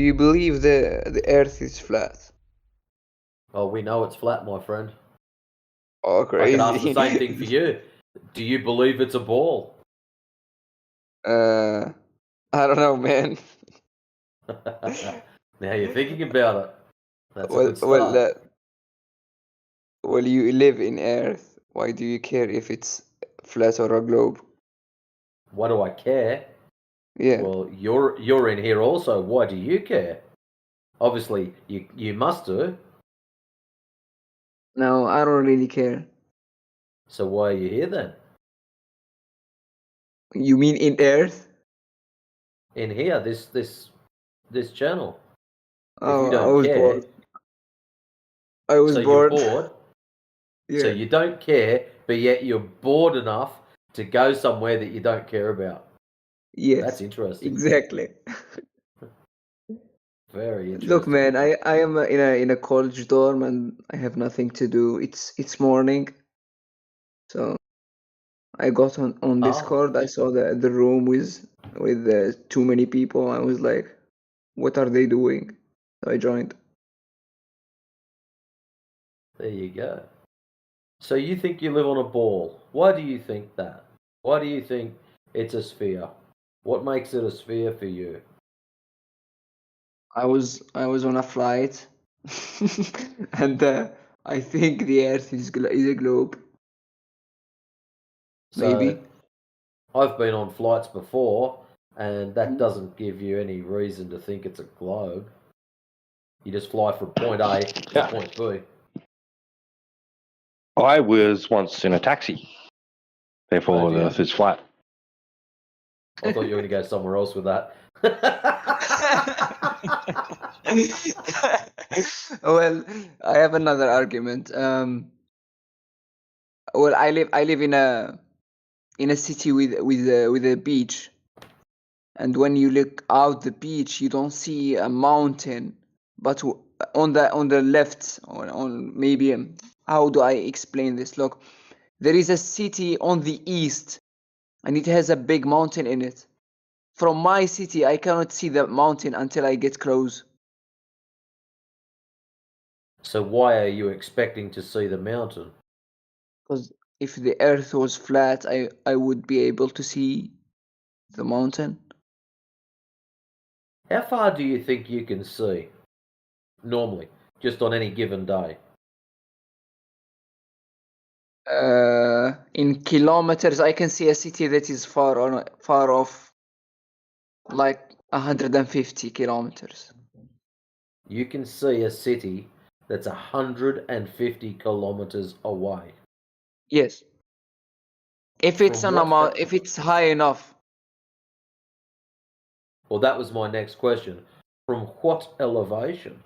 Do you believe the Earth is flat? Oh, we know it's flat, my friend. Oh, I could ask the crazy. same thing for you. Do you believe it's a ball? I don't know, man. Now you're thinking about it. That's a Well, good start. well, you live in Earth. Why do you care if it's flat or a globe? Why do I care? Yeah. Well, you're in here also. Why do you care? Obviously, you must do. No, I don't really care. So why are you here then? You mean in Earth? In here, this channel. If you Oh, I don't was care, bored. I was so you're bored. bored. So Yeah. you don't care, but yet you're bored enough to go somewhere that you don't care about. Yes. That's interesting. Exactly. Very Look, interesting. man, I am in a college dorm and I have nothing to do. It's morning, so I got on Discord. I saw the room with too many people. I was like, what are they doing? So I joined. There you go. So you think you live on a ball. Why do you think that? Why do you think it's a sphere? What makes it a sphere for you? I was on a flight, and I think the Earth is a globe. So Maybe. I've been on flights before, and that doesn't give you any reason to think it's a globe. You just fly from point A to point B. I was once in a taxi. Therefore, Oh, the dear. Earth is flat. I thought you were going to go somewhere else with that. Well, I have another argument. Well, I live in a city with a beach, and when you look out the beach, you don't see a mountain, but on the left, on maybe how do I explain this? Look, there is a city on the east, and it has a big mountain in it. From my city, I cannot see the mountain until I get close. So why are you expecting to see the mountain? Because if the earth was flat, I would be able to see the mountain. How far do you think you can see normally, just on any given day? In kilometers, I can see a city that is far off, like 150 kilometers. You can see a city that's 150 kilometers away. Yes. If it's From what? if it's high enough. Well, that was my next question. From what elevation?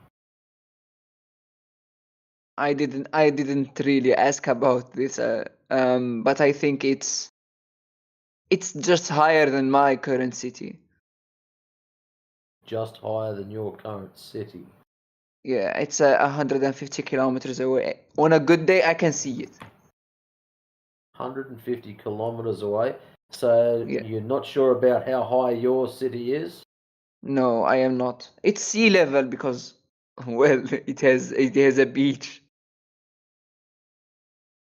I didn't really ask about this, but I think it's just higher than my current city. Just higher than your current city. Yeah, it's 150 kilometers away. On a good day, I can see it. 150 kilometers away. So Yeah. you're not sure about how high your city is? No, I am not. It's sea level because, well, it has a beach.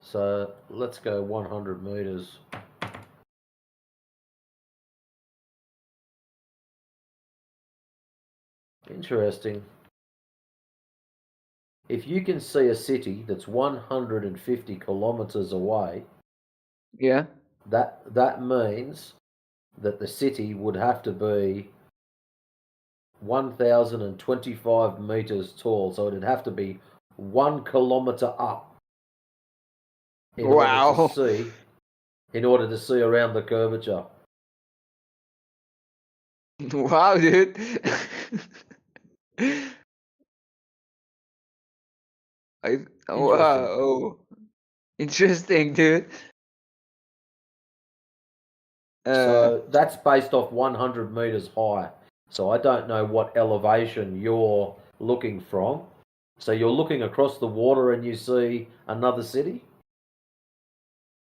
So let's go 100 meters. Interesting. If you can see a city that's 150 kilometers away, Yeah. that means that the city would have to be 1,025 meters tall. So it'd have to be 1 kilometer up in Wow. order to see around the curvature. Wow, dude. Wow. Interesting, dude. So that's based off 100 meters high. So I don't know what elevation you're looking from. So you're looking across the water and you see another city?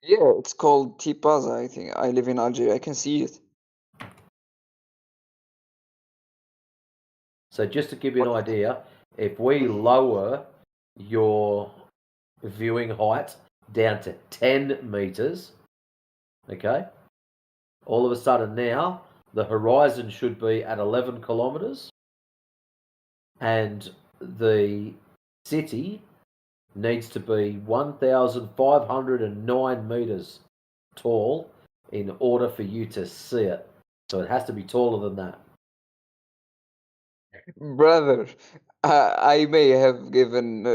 Yeah, it's called Tipaza, I think. I live in Algeria. I can see it. So just to give you an idea, if we lower your viewing height down to 10 meters, okay, all of a sudden now the horizon should be at 11 kilometers and the city needs to be 1,509 meters tall in order for you to see it. So it has to be taller than that. Brother, I may have given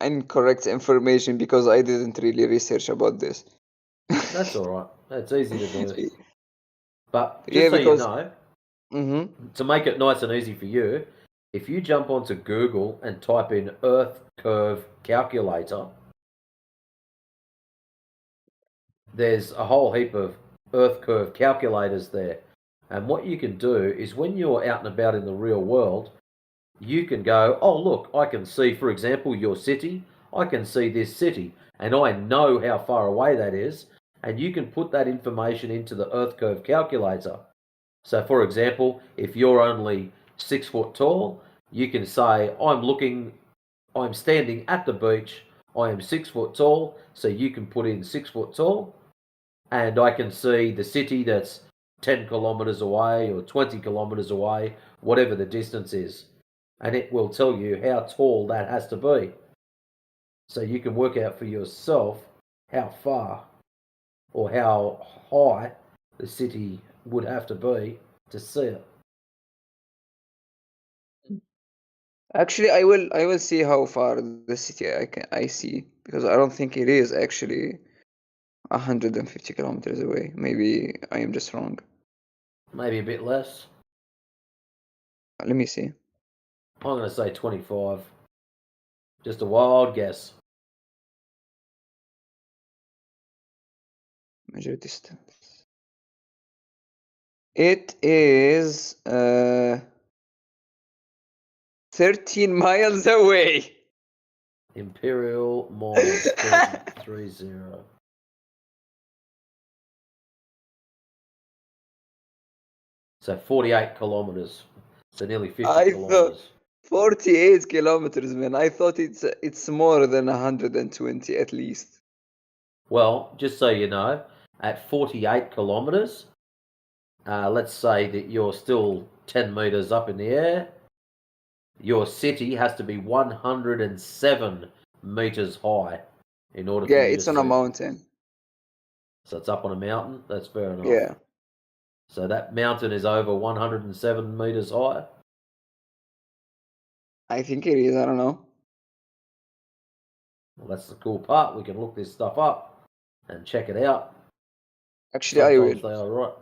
incorrect information because I didn't really research about this. That's all right. It's easy to do. But just Yeah, so because you know, mm-hmm. to make it nice and easy for you, if you jump onto Google and type in Earth curve calculator, there's a whole heap of Earth curve calculators there. And what you can do is when you're out and about in the real world, you can go, oh, look, I can see, for example, your city. I can see this city, and I know how far away that is. And you can put that information into the Earth curve calculator. So, for example, if you're only 6 foot tall, you can say, I'm standing at the beach, I am 6 foot tall, so you can put in 6 foot tall, and I can see the city that's 10 kilometers away or 20 kilometers away, whatever the distance is. And it will tell you how tall that has to be. So you can work out for yourself how far or how high the city would have to be to see it. Actually, I will see how far the city I see, because I don't think it is actually 150 kilometers away. Maybe I am just wrong. Maybe a bit less. Let me see. I'm going to say 25. Just a wild guess. Measure distance. It is 13 miles away. Imperial miles 30. So 48 kilometers. So nearly 50 I kilometers. thought 48 kilometers, man. I thought it's more than 120 at least. Well, just so you know, at 48 kilometers, let's say that you're still 10 meters up in the air. Your city has to be 107 meters high in order for Yeah, you it's to on a see. mountain. So it's up on a mountain. That's fair enough. Yeah, So that mountain is over 107 meters high. I think it is. I don't know. Well, that's the cool part. We can look this stuff up and check it out. Actually, I Sometimes will. they are right.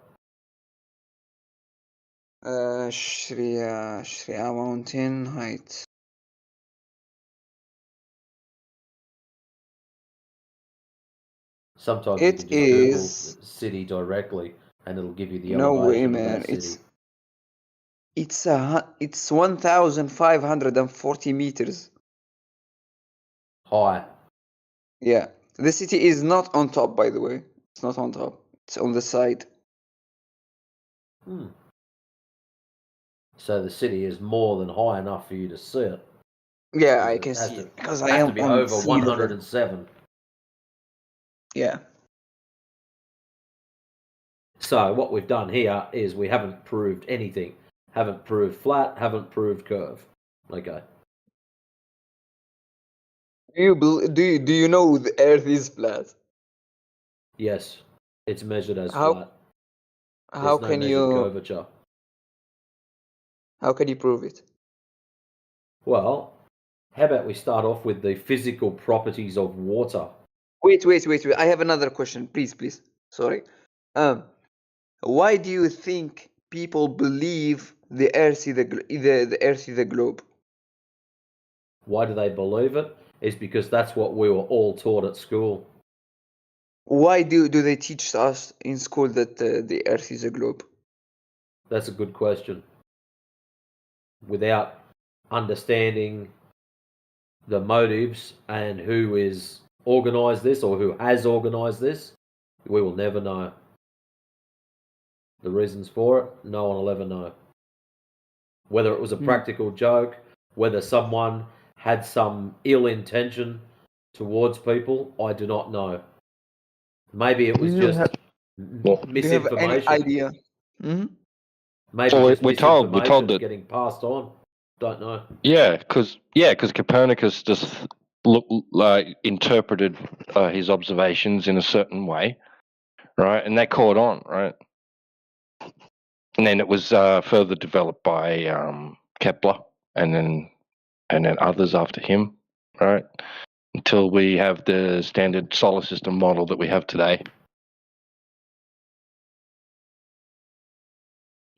Shriya mountain height. Sometimes you It can just Google is city directly and it'll give you the no way, elevation of man. that city. It's 1,540 meters. High. Yeah, the city is not on top, by the way. It's not on top. It's on the side. So the city is more than high enough for you to see it. Yeah, I It can has see to, it because it I has to am be on over sea level. 107. Yeah. So what we've done here is we haven't proved anything. Haven't proved flat, haven't proved curve. Okay. Do you know the Earth is flat? Yes, it's measured as How flat. how There's no can measured you curvature. prove it? Well, how about we start off with the physical properties of water? Wait. I have another question, please. Sorry. Why do you think people believe the Earth is the Earth is a globe? Why do they believe it? Is because that's what we were all taught at school. Why do they teach us in school that the Earth is a globe? That's a good question. Without understanding the motives and who is organized this or who has organized this, we will never know. The reasons for it, no one will ever know. Whether it was a practical joke, whether someone had some ill intention towards people, I do not know. Maybe it was just Do you have any misinformation. idea? Maybe Well, just we're told misinformation that- getting passed on. Don't know. Yeah, because Copernicus just interpreted his observations in a certain way, right? And that caught on, right? And then it was further developed by Kepler, and then others after him, right? Until we have the standard solar system model that we have today.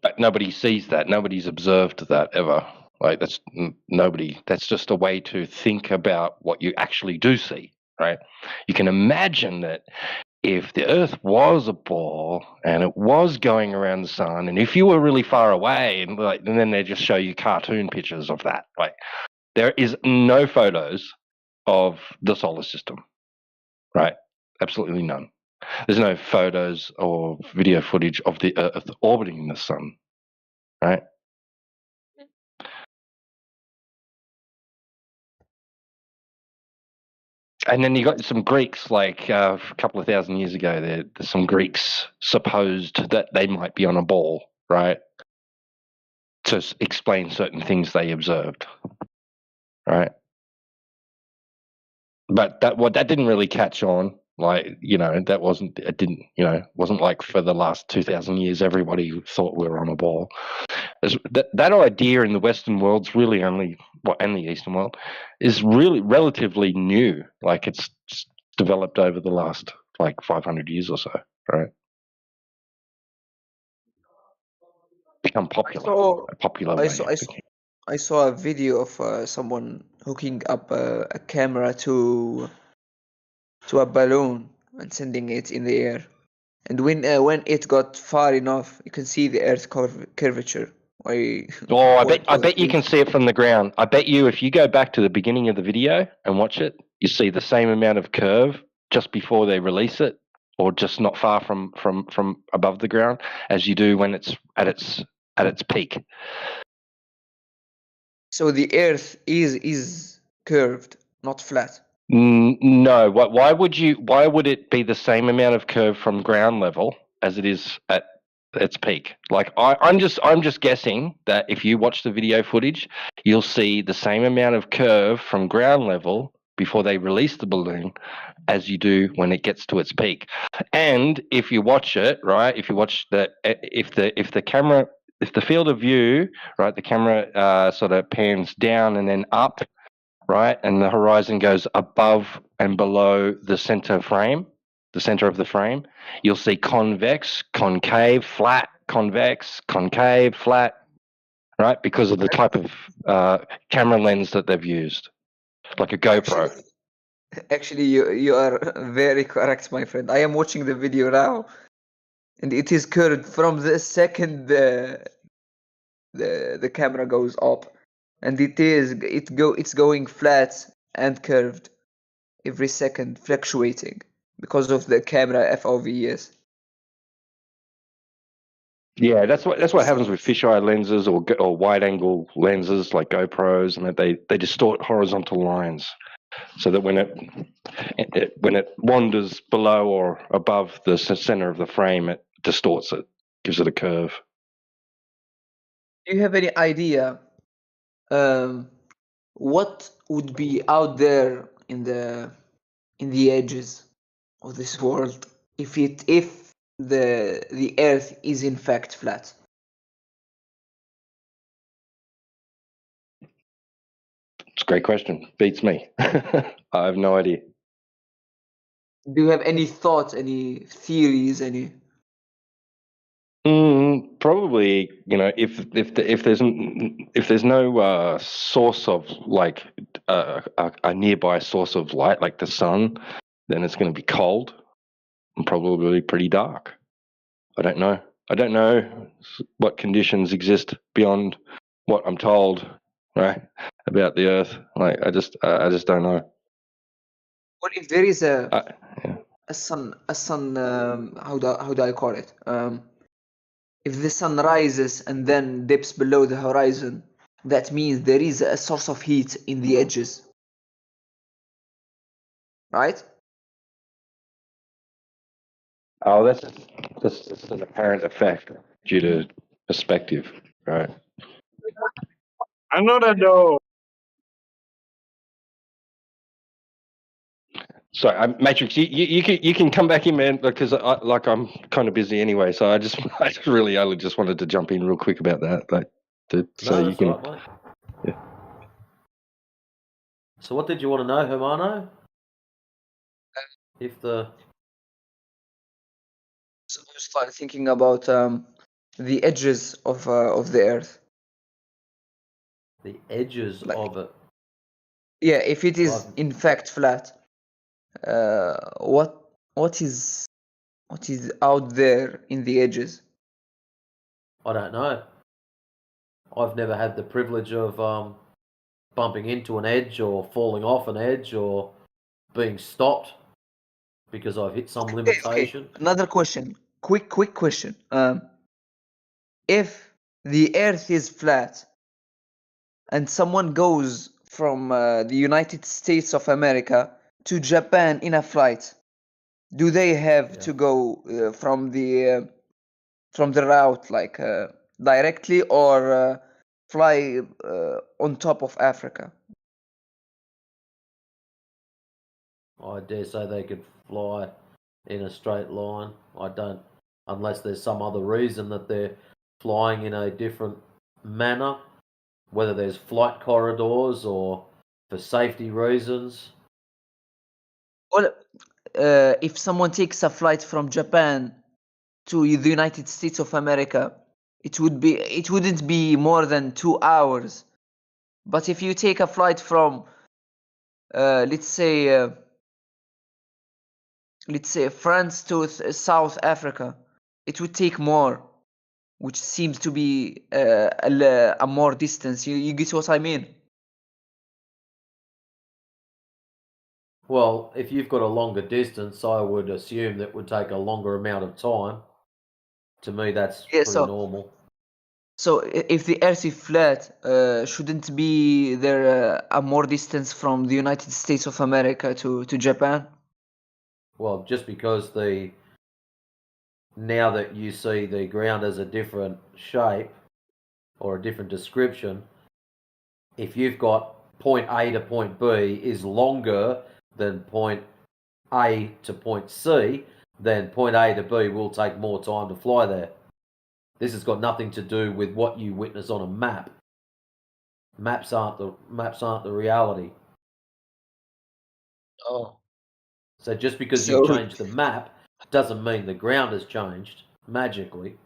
But nobody sees that. Nobody's observed that ever. Like that's nobody. That's just a way to think about what you actually do see, right? You can imagine that if the Earth was a ball and it was going around the sun, and if you were really far away, and then they just show you cartoon pictures of that. Like there is no photos of the solar system, right? Absolutely none. There's no photos or video footage of the Earth orbiting the sun, right? And then you got some Greeks, like a couple of thousand years ago, there's some Greeks supposed that they might be on a ball, right? To explain certain things they observed, right? But that didn't really catch on. Like, that wasn't like for the last 2,000 years, everybody thought we were on a ball. That idea in the Western world's really only, and the Eastern world, is really relatively new. Like it's developed over the last 500 years or so, right? Become popular. I saw a video of someone hooking up a camera to a balloon and sending it in the air, and when it got far enough, you can see the Earth's curvature. I bet you can see it from the ground. I bet you if you go back to the beginning of the video and watch it, you see the same amount of curve just before they release it, or just not far from above the ground, as you do when it's at its peak. So the Earth is curved, not flat. No. Why would it be the same amount of curve from ground level as it is at its peak? Like I'm just guessing that if you watch the video footage, you'll see the same amount of curve from ground level before they release the balloon as you do when it gets to its peak. And if you watch it, right, if the field of view, right, the camera sort of pans down and then up, right, and the horizon goes above and below the center of the frame, you'll see convex, concave, flat, convex, concave, flat, right, because of the type of camera lens that they've used, like a GoPro. Actually, you are very correct, my friend. I am watching the video now, and it is curved from the second the camera goes up, and it's going flat and curved every second, fluctuating because of the camera FOV. Yes. Yeah, that's what happens with fisheye lenses or wide angle lenses like GoPros, and they distort horizontal lines, so that when it wanders below or above the center of the frame, it distorts it, gives it a curve. Do you have any idea what would be out there in the edges of this world if the Earth is in fact flat? It's a great question. Beats me. I have no idea. Do you have any thoughts, any theories, any? Probably, if there's no source of a nearby source of light like the sun, then it's going to be cold and probably pretty dark. I don't know what conditions exist beyond what I'm told, right, about the Earth. Like I just don't know. What if there is Yeah. a sun? How do I call it? if the sun rises and then dips below the horizon, that means there is a source of heat in the edges, right? Oh, that's an apparent effect due to perspective, right? I know that though. So, Matrix, you can come back in, man, because I'm kind of busy anyway. So I just really only just wanted to jump in real quick about that, but so you that's can. all right, mate. Yeah. So what did you want to know, Hermano? If the So I started thinking about the edges of the Earth. edges Like- of it. Yeah, if it is Right. in fact flat, what is out there in the edges? I don't know. I've never had the privilege of bumping into an edge or falling off an edge or being stopped because I've hit some limitation. Okay. Another question. Quick question. If the Earth is flat and someone goes from the United States of America to Japan in a flight, do they have to go from the route like directly or fly on top of Africa? I dare say they could fly in a straight line. I don't, unless there's some other reason that they're flying in a different manner, whether there's flight corridors or for safety reasons. Well, if someone takes a flight from Japan to the United States of America, it wouldn't be more than 2 hours. But if you take a flight from let's say France to South Africa, it would take more, which seems to be a more distance. You get what I mean? Well, if you've got a longer distance, I would assume that would take a longer amount of time. To me, that's pretty normal. So if the Earth is flat, shouldn't be there a more distance from the United States of America to Japan? Well, just because now that you see the ground as a different shape or a different description, if you've got point A to point B is longer than point A to point C, then point A to B will take more time to fly there. This has got nothing to do with what you witness on a map. Maps aren't the reality. Oh. So just because you change the map doesn't mean the ground has changed magically.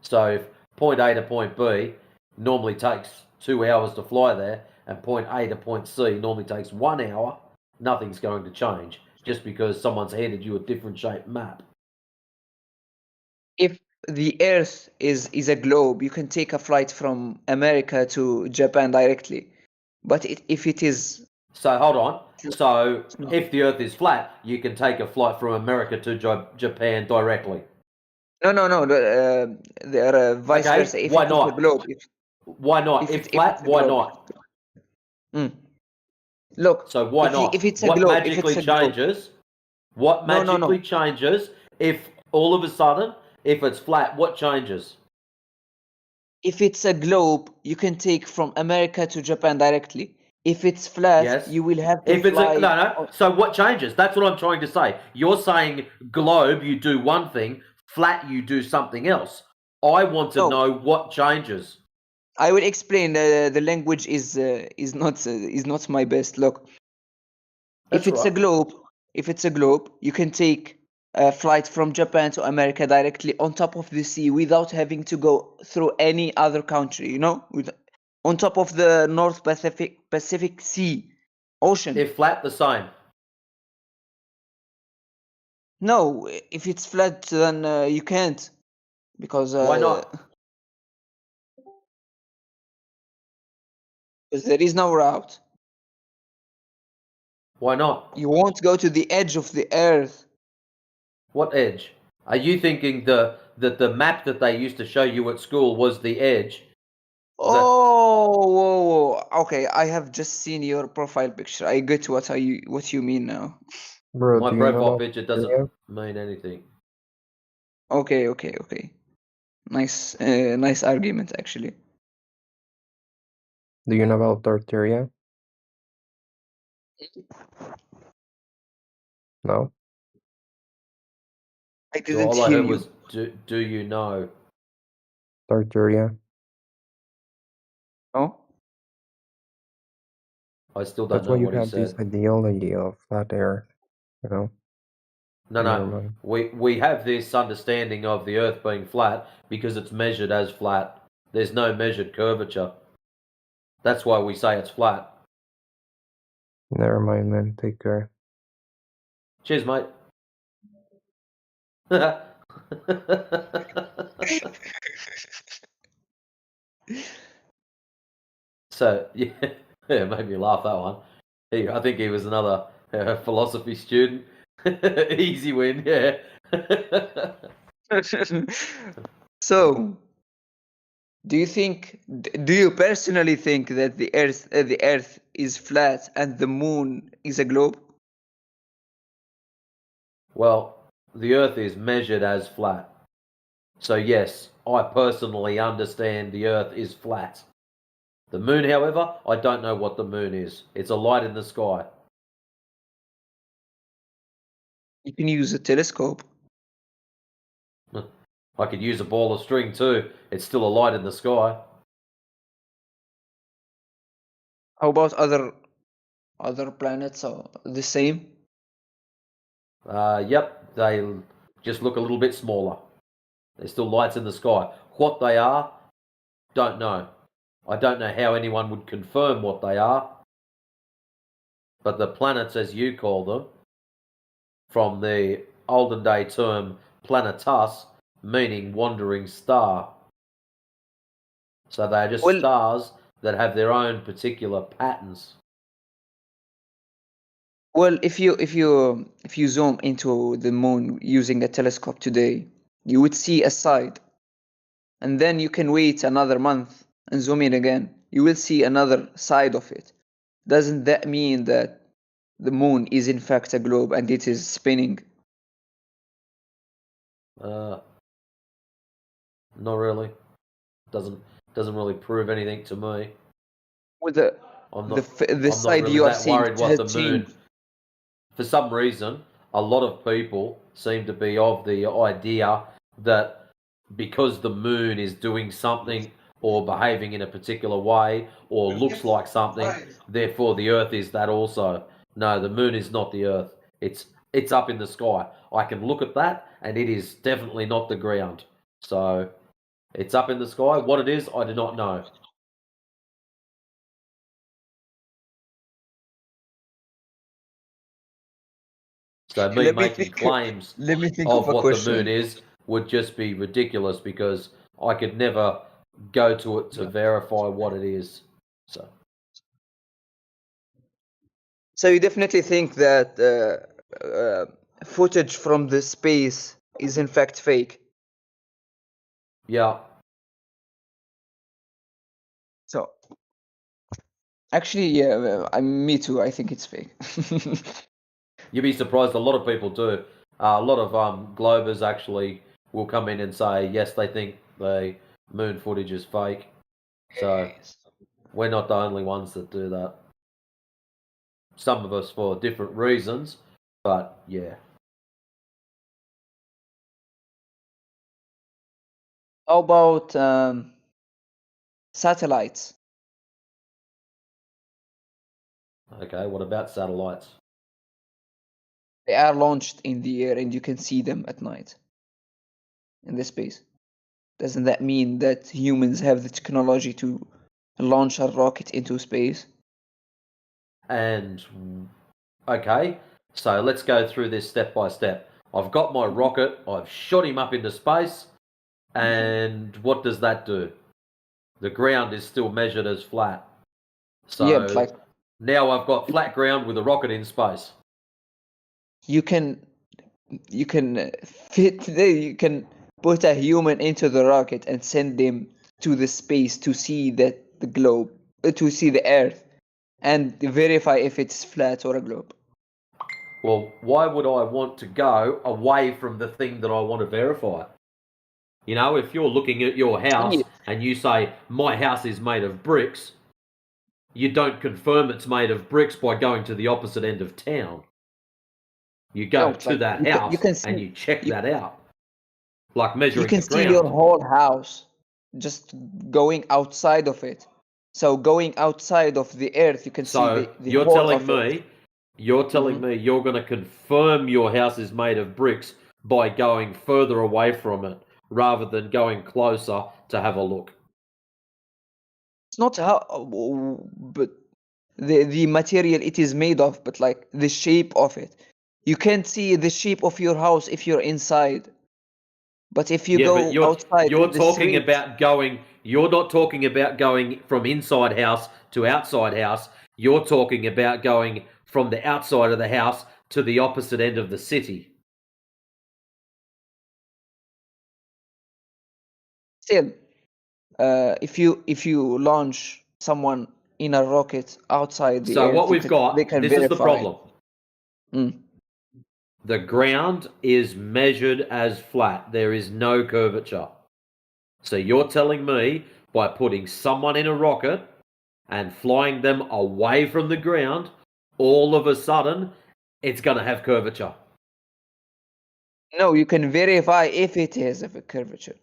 So if point A to point B normally takes 2 hours to fly there, and point A to point C normally takes 1 hour, nothing's going to change just because someone's handed you a different shaped map. If the Earth is a globe, you can take a flight from America to Japan directly. But if it is... So hold on. So if the Earth is flat, you can take a flight from America to Japan directly. No. There are vice versa. If why it not? is a globe. Why not? If flat, why not? Look. So why not? If it's a what globe, magically changes? What magically changes if all of a sudden, if it's flat, what changes? If it's a globe, you can take from America to Japan directly. If it's flat, you will have to fly... no. So what changes? That's what I'm trying to say. You're saying globe, you do one thing. Flat, you do something else. I want to know what changes. I will explain. The language is not my best. Look, if it's a globe, you can take a flight from Japan to America directly on top of the sea without having to go through any other country. On top of the North Pacific Sea, ocean. If flat, the same. No, if it's flat, then you can't, because why not? Because there is no route. Why not? You won't go to the edge of the Earth. What edge? Are you thinking that the map that they used to show you at school was the edge? Oh, okay. I have just seen your profile picture. I get what you mean now. Bro, My do you know profile about picture doesn't Tortilla? mean anything. Okay. Nice argument, actually. Do you know about Tortilla? No? I So didn't all I hear heard you. was, do you know? Tortilla. Oh? I still don't That's why know you what he have this said. ideology of flat air, you know? No, Never no. mind. We have this understanding of the Earth being flat because it's measured as flat. There's no measured curvature. That's why we say it's flat. Never mind, man. Take care. Cheers, mate. So yeah, it made me laugh, that one. I think he was another philosophy student. Easy win, yeah. So, do you personally think that the Earth is flat and the moon is a globe? Well, the Earth is measured as flat. So yes, I personally understand the Earth is flat. The moon, however, I don't know what the moon is. It's a light in the sky. You can use a telescope. I could use a ball of string too. It's still a light in the sky. How about other planets are the same? Yep, they just look a little bit smaller. They're still lights in the sky. What they are, don't know. I don't know how anyone would confirm what they are. But the planets, as you call them, from the olden day term planetus, meaning wandering star. So they are just Well, stars that have their own particular patterns. Well, if you zoom into the moon using a telescope today, you would see a side, and then you can wait another month and zoom in again. You will see another side of it. Doesn't that mean that the moon is in fact a globe and it is spinning? Not really. Doesn't really prove anything to me. With the I'm the not. f- the I'm not side really you are that seeing worried it what has the moon. changed. For some reason, a lot of people seem to be of the idea that because the moon is doing something or behaving in a particular way or looks like something, therefore the Earth is that also. No, the moon is not the Earth. It's up in the sky. I can look at that and it is definitely not the ground. So it's up in the sky. What it is, I do not know. So me Let me making think. claims Let me think of of a what the moon question. is would just be ridiculous because I could never go to it to verify what it is. So you definitely think that footage from the space is in fact fake? Yeah. So, actually, yeah, me too. I think it's fake. You'd be surprised. A lot of people do. A lot of Globers actually will come in and say yes, they think the moon footage is fake. So we're not the only ones that do that. Some of us for different reasons, but yeah. How about satellites? Okay. What about satellites? They are launched in the air and you can see them at night in the space. Doesn't that mean that humans have the technology to launch a rocket into space? And okay, so let's go through this step by step. I've got my rocket, I've shot him up into space, and what does that do? The ground is still measured as flat. So Yeah, but like now I've got flat ground with a rocket in space. you can you can you can put a human into the rocket and send them to the space to see the globe, to see the Earth, and verify if it's flat or a globe. Well, why would I want to go away from the thing that I want to verify? You know, if you're looking at your house and you say, my house is made of bricks, you don't confirm it's made of bricks by going to the opposite end of town. You go to that house and you check that out. Like measuring the ground. You can see your whole house just going outside of it. So going outside of the Earth, you can see the you're whole telling of me, it. You're telling me you're going to confirm your house is made of bricks by going further away from it rather than going closer to have a look. It's not how, but the material it is made of, but like the shape of it. You can't see the shape of your house if you're inside. But if you go outside, you're talking about going. You're not talking about going from inside house to outside house. You're talking about going from the outside of the house to the opposite end of the city. Still, if you launch someone in a rocket outside the Earth, so what we've got, this is the problem. The ground is measured as flat. There is no curvature. So you're telling me by putting someone in a rocket and flying them away from the ground, all of a sudden, it's going to have curvature. No, you can verify if it has a curvature.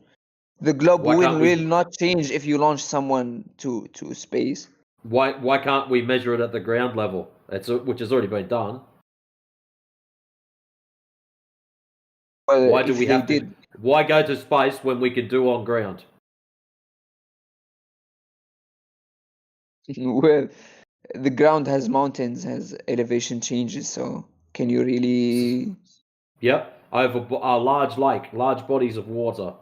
The globe will not change if you launch someone to space. Why can't we measure it at the ground level? Which has already been done. Well, why do we have to? Why go to space when we can do on ground? Well, the ground has mountains, has elevation changes, so can you really? Yep, over a large lake, large bodies of water.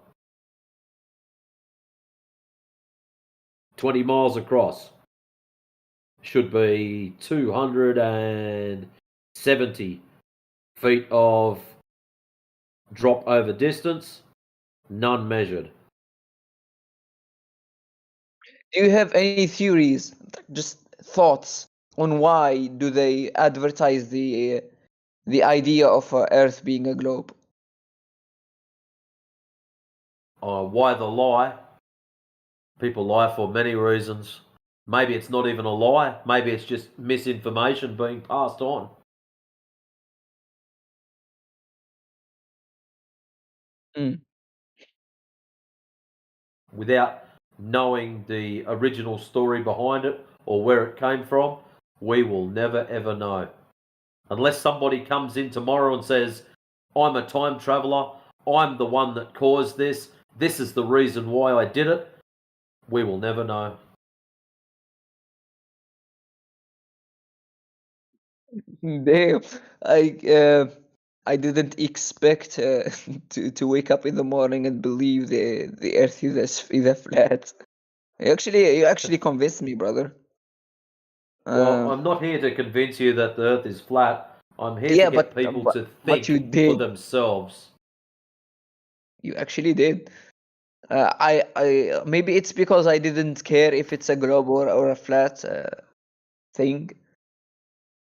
20 miles across. Should be 270 feet of drop over distance, none measured. Do you have any theories, just thoughts on why do they advertise the idea of Earth being a globe? Why the lie? People lie for many reasons. Maybe it's not even a lie. Maybe it's just misinformation being passed on. Without knowing the original story behind it or where it came from, we will never ever know. Unless somebody comes in tomorrow and says, I'm a time traveler, I'm the one that caused this is the reason why I did it, we will never know. Damn, I didn't expect to wake up in the morning and believe the Earth is a flat. You actually convinced me, brother. Well, I'm not here to convince you that the Earth is flat. I'm here to get people to think for themselves. You actually did. I maybe it's because I didn't care if it's a globe or a flat thing.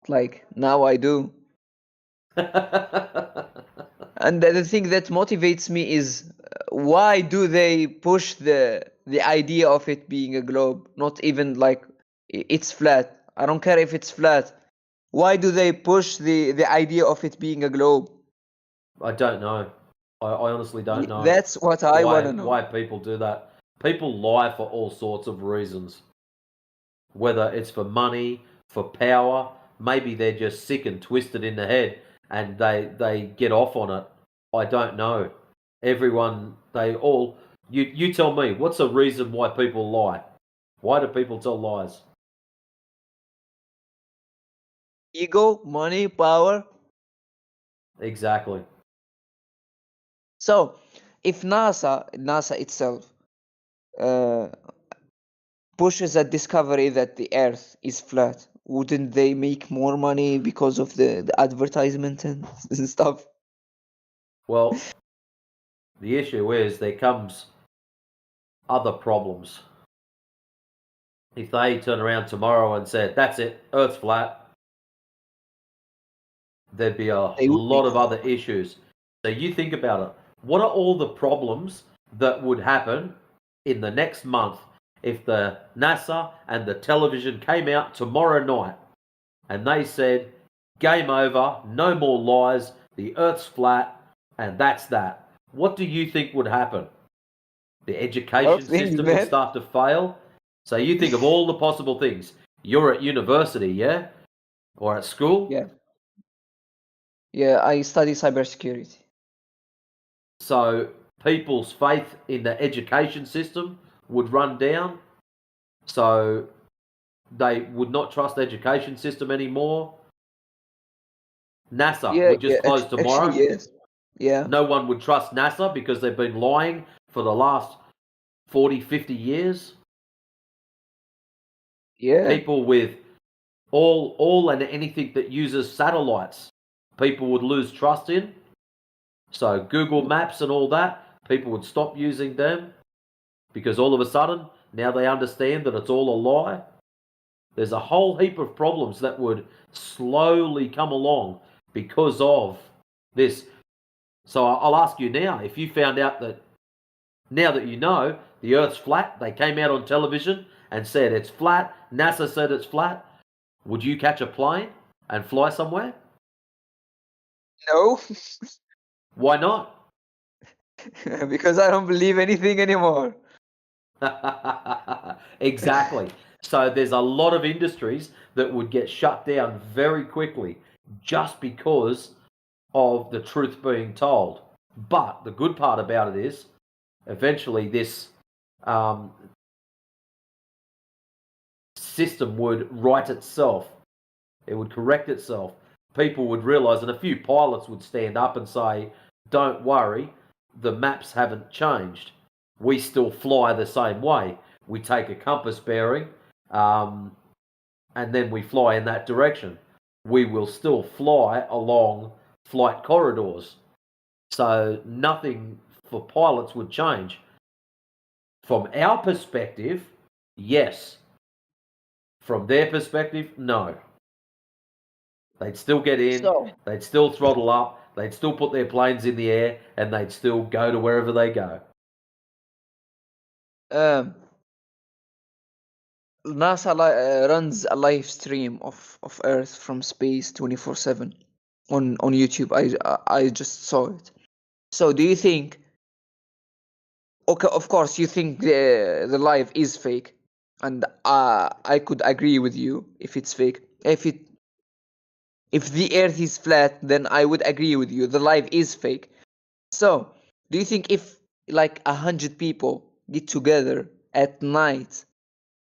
Like now I do. And the thing that motivates me is why do they push the idea of it being a globe? Not even like it's flat. I don't care if it's flat. Why do they push the idea of it being a globe? I don't know. I honestly don't know. That's what I want to know. Why people do that. People lie for all sorts of reasons. Whether it's for money, for power, maybe they're just sick and twisted in the head and they get off on it. I don't know. Everyone, you tell me, what's a reason why people lie? Why do people tell lies? Ego, money, power. Exactly. So, if NASA itself pushes a discovery that the Earth is flat, wouldn't they make more money because of the advertisement and stuff? Well, the issue is there comes other problems. If they turn around tomorrow and said, that's it, Earth's flat, there'd be a lot of other issues. So you think about it. What are all the problems that would happen in the next month if the NASA and the television came out tomorrow night and they said, game over, no more lies, the Earth's flat, and that's that? What do you think would happen? The education system would start to fail. So you think of all the possible things. You're at university, yeah? Or at school? Yeah. Yeah, I study cybersecurity. So people's faith in the education system would run down. So they would not trust the education system anymore. NASA would just close tomorrow. Actually, yes. Yeah. No one would trust NASA because they've been lying for the last 40, 50 years. Yeah. People with all and anything that uses satellites, people would lose trust in. So Google Maps and all that, people would stop using them because all of a sudden, now they understand that it's all a lie. There's a whole heap of problems that would slowly come along because of this. So I'll ask you now, if you found out that, now that you know the Earth's flat, they came out on television and said it's flat, NASA said it's flat, would you catch a plane and fly somewhere? No. Why not? Because I don't believe anything anymore. Exactly. So there's a lot of industries that would get shut down very quickly just because of the truth being told. But the good part about it is eventually this system would right itself. It would correct itself. People would realize, and a few pilots would stand up and say, don't worry, the maps haven't changed. We still fly the same way. We take a compass bearing and then we fly in that direction. We will still fly along flight corridors. So nothing for pilots would change. From our perspective, yes. From their perspective, no. They'd still get in, they'd still throttle up, they'd still put their planes in the air, and they'd still go to wherever they go. NASA runs a live stream of Earth from space 24/7 on YouTube. I just saw it. So do you think? Okay, of course you think the live is fake, and I could agree with you if it's fake. If the Earth is flat, then I would agree with you. The live is fake. So do you think if like 100 people get together at night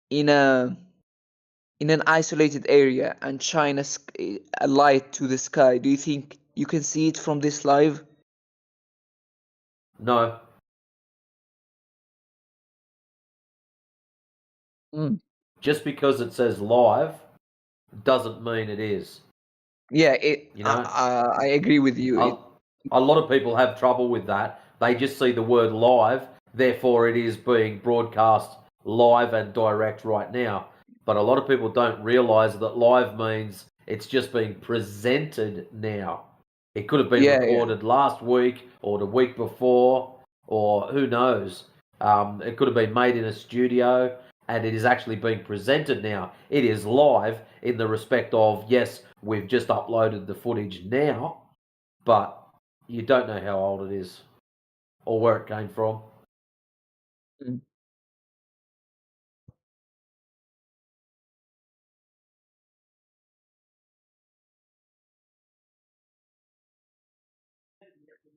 in an isolated area and shine a light to the sky, do you think you can see it from this live? No. Just because it says live doesn't mean it is. Yeah, you know, I agree with you. A lot of people have trouble with that. They just see the word live, therefore it is being broadcast live and direct right now. But a lot of people don't realize that live means it's just being presented now. It could have been recorded last week or the week before, or who knows. It could have been made in a studio, and it is actually being presented now. It is live in the respect of, yes, we've just uploaded the footage now, but you don't know how old it is or where it came from.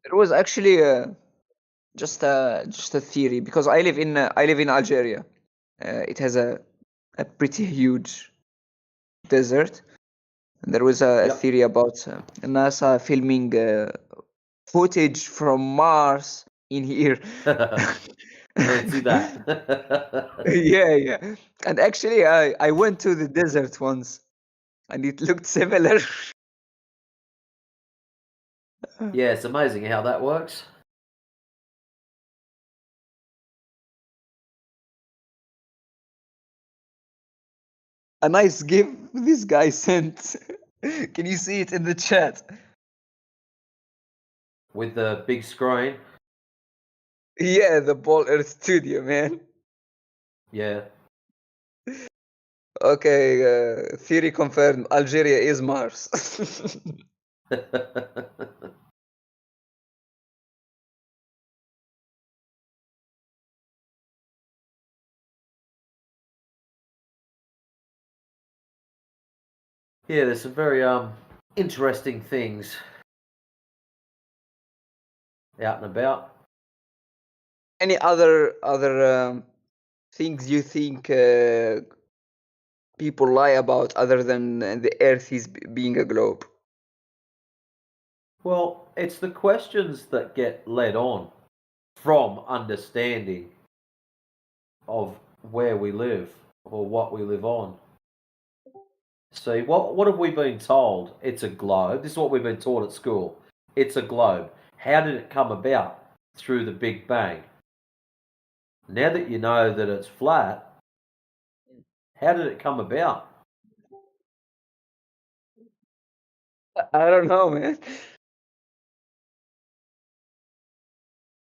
It was actually just a theory, because I live in Algeria. It has a pretty huge desert. And there was a theory about NASA filming footage from Mars in here. I see that. Yeah. And actually, I went to the desert once, and it looked similar. Yeah, it's amazing how that works. A nice gift this guy sent. Can you see it in the chat? With the big screen. Yeah, the Ball Earth Studio, man. Yeah. Okay, theory confirmed. Algeria is Mars. Yeah, there's some very interesting things out and about. Any other things you think people lie about other than the Earth is being a globe? Well, it's the questions that get led on from understanding of where we live or what we live on. See, what have we been told? It's a globe. This is what we've been taught at school. It's a globe. How did it come about? Through the Big Bang. Now that you know that it's flat, how did it come about? I don't know, man.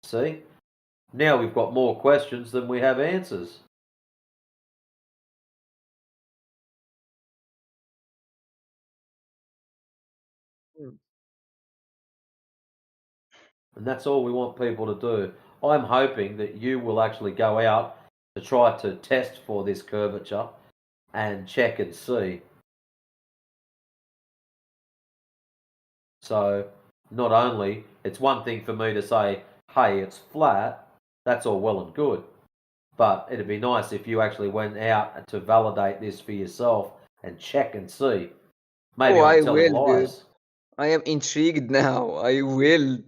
See? Now we've got more questions than we have answers. And that's all we want people to do. I'm hoping that you will actually go out to try to test for this curvature and check and see. So, not only, it's one thing for me to say, hey, it's flat, that's all well and good. But it'd be nice if you actually went out to validate this for yourself and check and see. Maybe Oh, I'm I telling will, dude. lies. I am intrigued now. I will.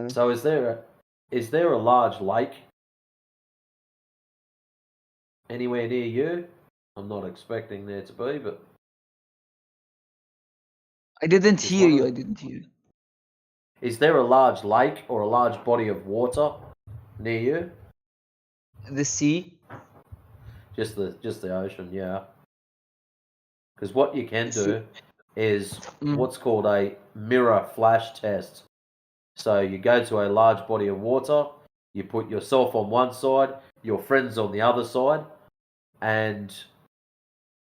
So is there a large lake anywhere near you? I'm not expecting there to be, but I didn't just hear you. I wondering. didn't hear you. Is there a large lake or a large body of water near you? The sea? Just the ocean, yeah. Because what you can The sea. do is Mm. what's called a mirror flash test. So you go to a large body of water, you put yourself on one side, your friends on the other side, and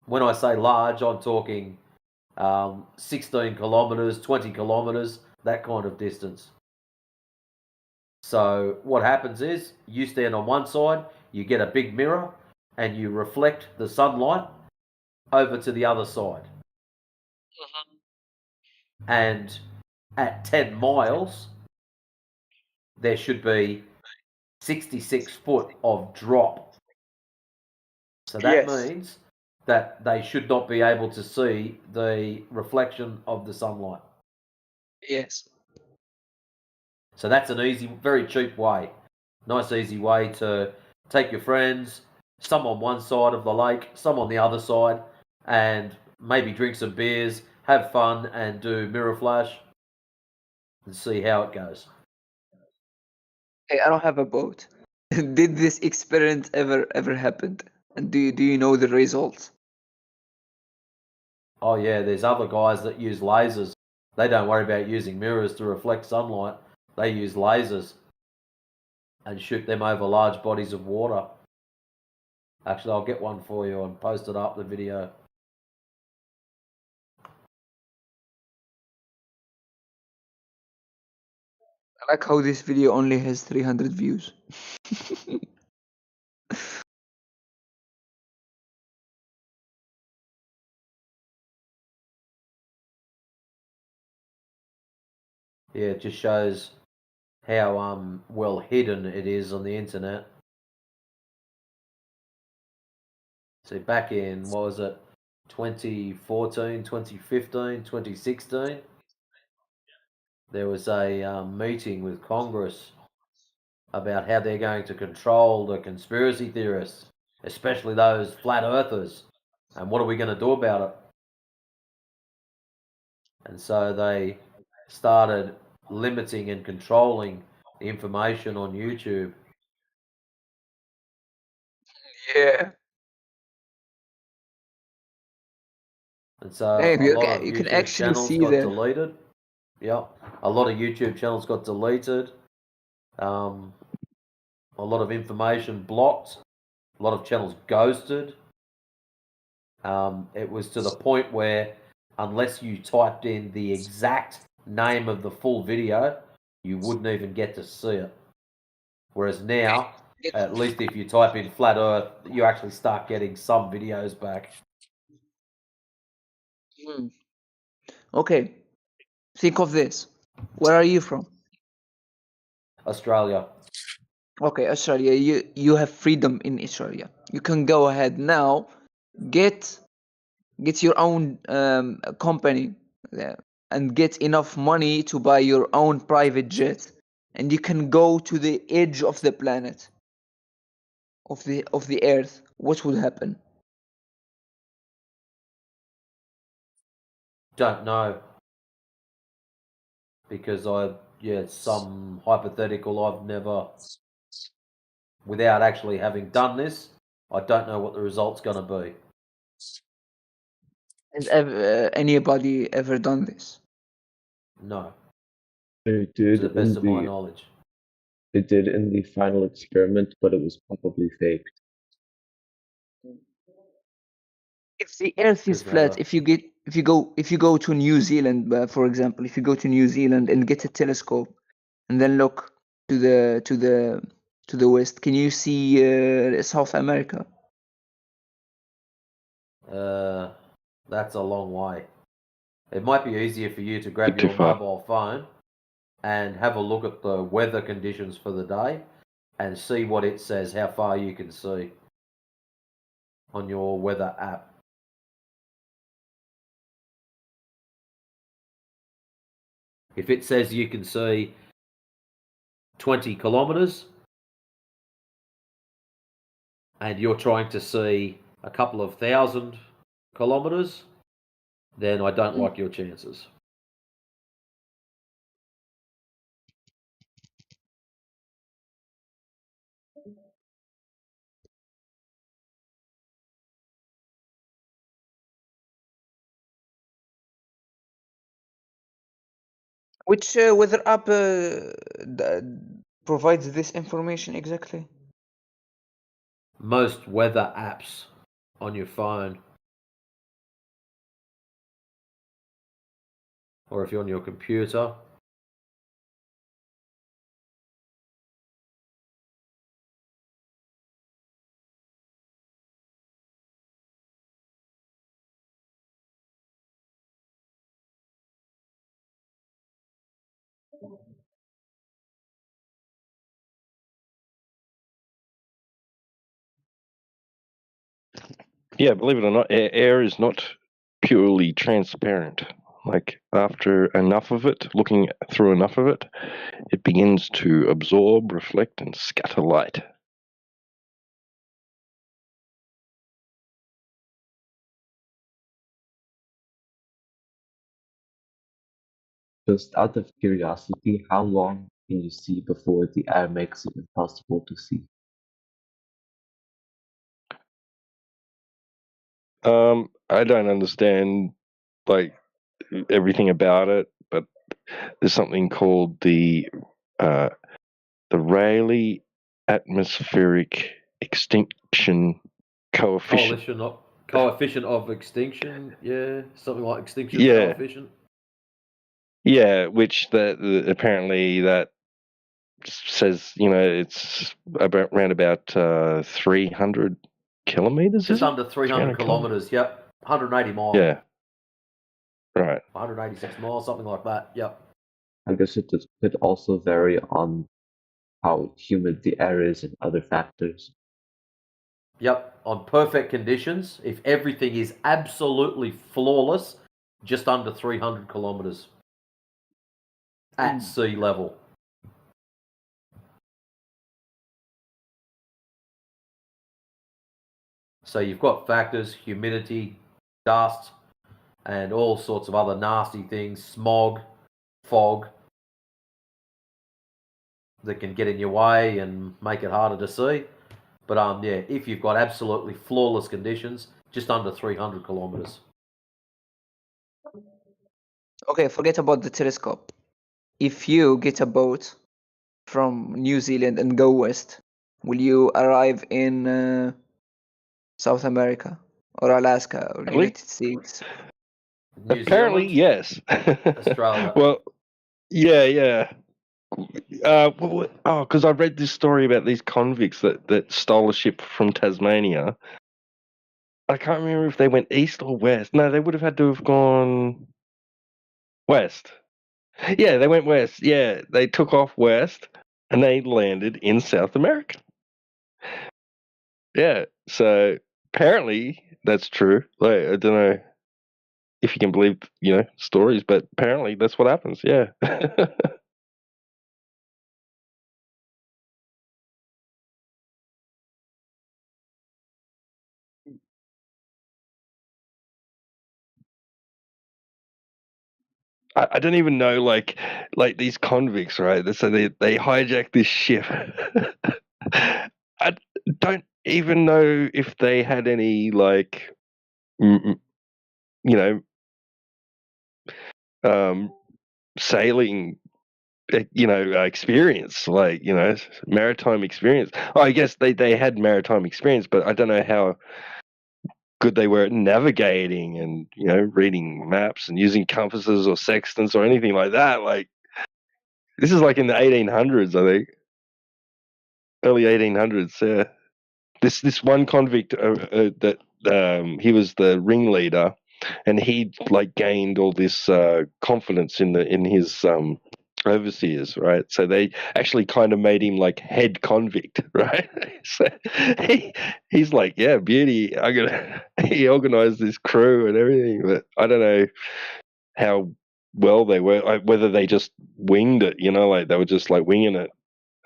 when I say large, I'm talking 16 kilometers, 20 kilometers, that kind of distance. So what happens is you stand on one side, you get a big mirror, and you reflect the sunlight over to the other side. And at 10 miles, there should be 66 foot of drop. So that Yes. means that they should not be able to see the reflection of the sunlight. Yes. So that's an easy, very cheap way. Nice, easy way to take your friends, some on one side of the lake, some on the other side, and maybe drink some beers, have fun, and do mirror flash and see how it goes. Hey, I don't have a boat. Did this experiment ever happened? And do you know the results? Oh yeah, there's other guys that use lasers. They don't worry about using mirrors to reflect sunlight. They use lasers and shoot them over large bodies of water. Actually, I'll get one for you and post it up the video. I like how this video only has 300 views. Yeah, it just shows how well hidden it is on the internet. So back in, what was it, 2014, 2015, 2016, there was a meeting with Congress about how they're going to control the conspiracy theorists, especially those flat earthers. And what are we going to do about it? And so they started limiting and controlling the information on YouTube. Yeah. And so Hey, a lot of you can YouTube actually channels see got that. deleted. Yeah, a lot of YouTube channels got deleted. A lot of information blocked. A lot of channels ghosted. It was to the point where unless you typed in the exact name of the full video, you wouldn't even get to see it. Whereas now, at least if you type in flat earth, you actually start getting some videos back. Hmm. Okay, think of this. Where are you from? Australia. Okay, Australia. You have freedom in Australia. You can go ahead now, get your own company, and get enough money to buy your own private jet, and you can go to the edge of the planet, of the Earth. What would happen? Don't know. Because some hypothetical I've never, without actually having done this, I don't know what the result's going to be. Has anybody ever done this? No, They to did the best in of my the knowledge. they did in the final experiment, but it was probably faked. If the Earth is Could flat, never. if you go to New Zealand, for example, if you go to New Zealand and get a telescope, and then look to the west, can you see South America? That's a long way. It might be easier for you to grab Bit too your far. mobile phone and have a look at the weather conditions for the day and see what it says, how far you can see on your weather app. If it says you can see 20 kilometers and you're trying to see a couple of thousand kilometers, then I don't like your chances. Which weather app provides this information exactly? Most weather apps on your phone, or if you're on your computer. Yeah, believe it or not, air is not purely transparent. Like after enough of it, looking through enough of it, it begins to absorb, reflect, and scatter light. Just out of curiosity, how long can you see before the air makes it impossible to see? I don't understand like everything about it, but there's something called the Rayleigh atmospheric extinction coefficient. Coefficient of extinction, yeah, something like extinction Yeah, coefficient. yeah, which apparently that says it's around about 300 kilometers. Just Is it under 300 kilometers. Yep, 180 miles. Yeah, right. 186 miles, something like that. Yep. I guess it could also vary on how humid the air is and other factors. Yep. On perfect conditions, if everything is absolutely flawless, just under 300 kilometers at sea level. So you've got factors, humidity, dust, and all sorts of other nasty things, smog, fog, that can get in your way and make it harder to see. But yeah, if you've got absolutely flawless conditions, just under 300 kilometers. Okay, forget about the telescope. If you get a boat from New Zealand and go west, will you arrive in South America or Alaska or Really? United States? New Apparently, Zealand, yes. Australia. Well, yeah. Because I read this story about these convicts that stole a ship from Tasmania. I can't remember if they went east or west. No, they would have had to have gone west. Yeah, they went west. Yeah, they took off west and they landed in South America. Yeah, so apparently that's true. Like, I don't know if you can believe, stories, but apparently that's what happens. Yeah. I don't even know, like these convicts, right? So they hijacked this ship. I don't even know if they had any, like, you know, sailing, experience, like, maritime experience. Oh, I guess they had maritime experience, but I don't know how good they were at navigating and, reading maps and using compasses or sextants or anything like that. Like, this is like in the 1800s, I think. Early 1800s, yeah. This one convict that he was the ringleader, and he like gained all this confidence in his overseers, right? So they actually kind of made him like head convict, right? So he's like, yeah, beauty. He organized this crew and everything, but I don't know how well they were, like, whether they just winged it, like they were just like winging it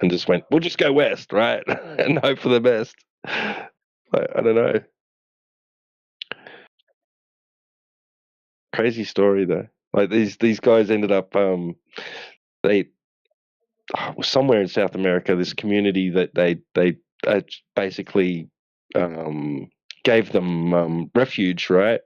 and just went, we'll just go west, right? And hope for the best. Like, I don't know. Crazy story though. Like these guys ended up they somewhere in South America, this community that they basically gave them refuge, right?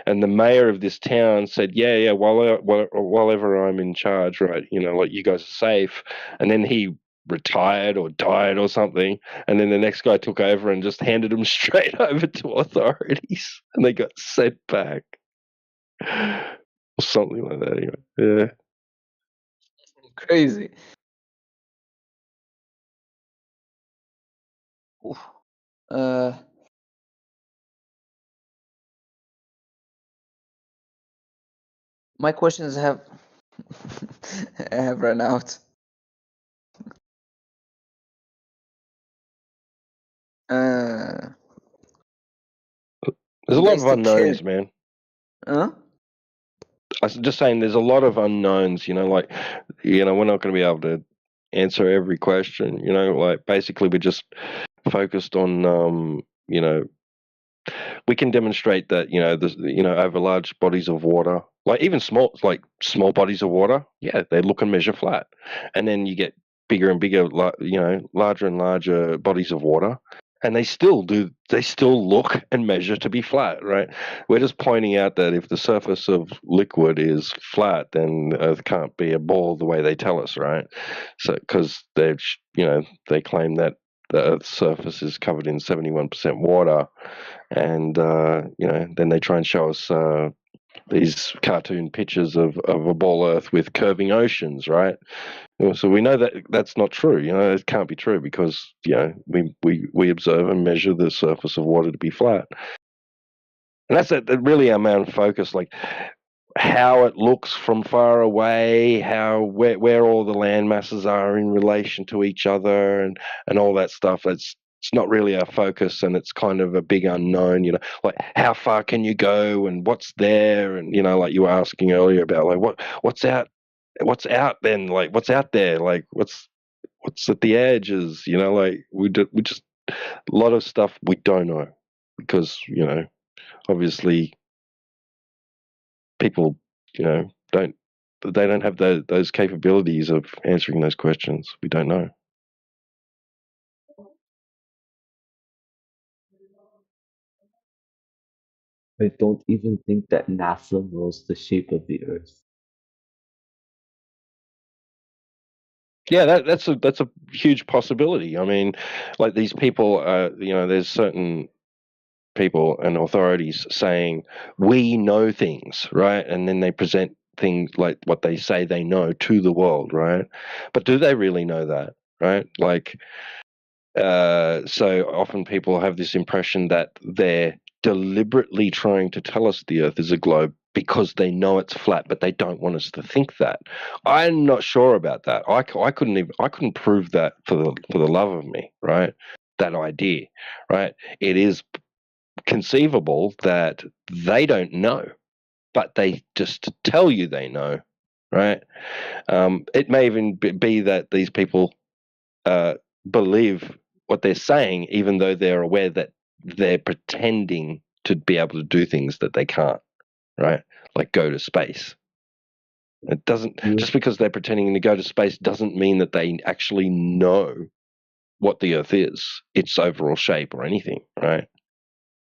And the mayor of this town said, yeah, while ever I'm in charge, right, like, you guys are safe. And then he retired or died or something, and then the next guy took over and just handed them straight over to authorities, and they got sent back. Or something like that, anyway. Yeah. Crazy. Oof. My questions have have run out. There's a You lot guys of take care. unknowns, man. Huh? I was just saying there's a lot of unknowns, like, we're not going to be able to answer every question, like, basically we're just focused on, we can demonstrate that, over large bodies of water, like even small bodies of water, yeah, they look and measure flat. And then you get bigger and bigger, larger and larger bodies of water, and they still look and measure to be flat, right? We're just pointing out that if the surface of liquid is flat, then Earth can't be a ball the way they tell us, right? So, because they claim that the Earth's surface is covered in 71% water, and then they try and show us these cartoon pictures of a ball Earth with curving oceans, right? So we know that that's not true. It can't be true because we observe and measure the surface of water to be flat, and that's really our main focus. Like, how it looks from far away, where all the land masses are in relation to each other, and all that stuff. It's not really our focus, and it's kind of a big unknown. Like, how far can you go, and what's there, and like you were asking earlier about, like, what's out then, like what's out there, like what's at the edges. Like, we just, a lot of stuff we don't know because obviously people, they don't have those capabilities of answering those questions. We don't know. I don't even think that NASA knows the shape of the Earth. Yeah, that's a huge possibility. I mean, like these people, there's certain people and authorities saying we know things, right? And then they present things like what they say they know to the world, right? But do they really know that, right? Like, so often people have this impression that they're deliberately trying to tell us the Earth is a globe because they know it's flat, but they don't want us to think that. I'm not sure about that. I couldn't prove that for the love of me, right? That idea, right? It is conceivable that they don't know, but they just tell you they know, right? It may even be that these people believe what they're saying, even though they're aware that they're pretending to be able to do things that they can't, right? Like go to space. It doesn't, just because they're pretending to go to space doesn't mean that they actually know what the Earth is, its overall shape or anything, right?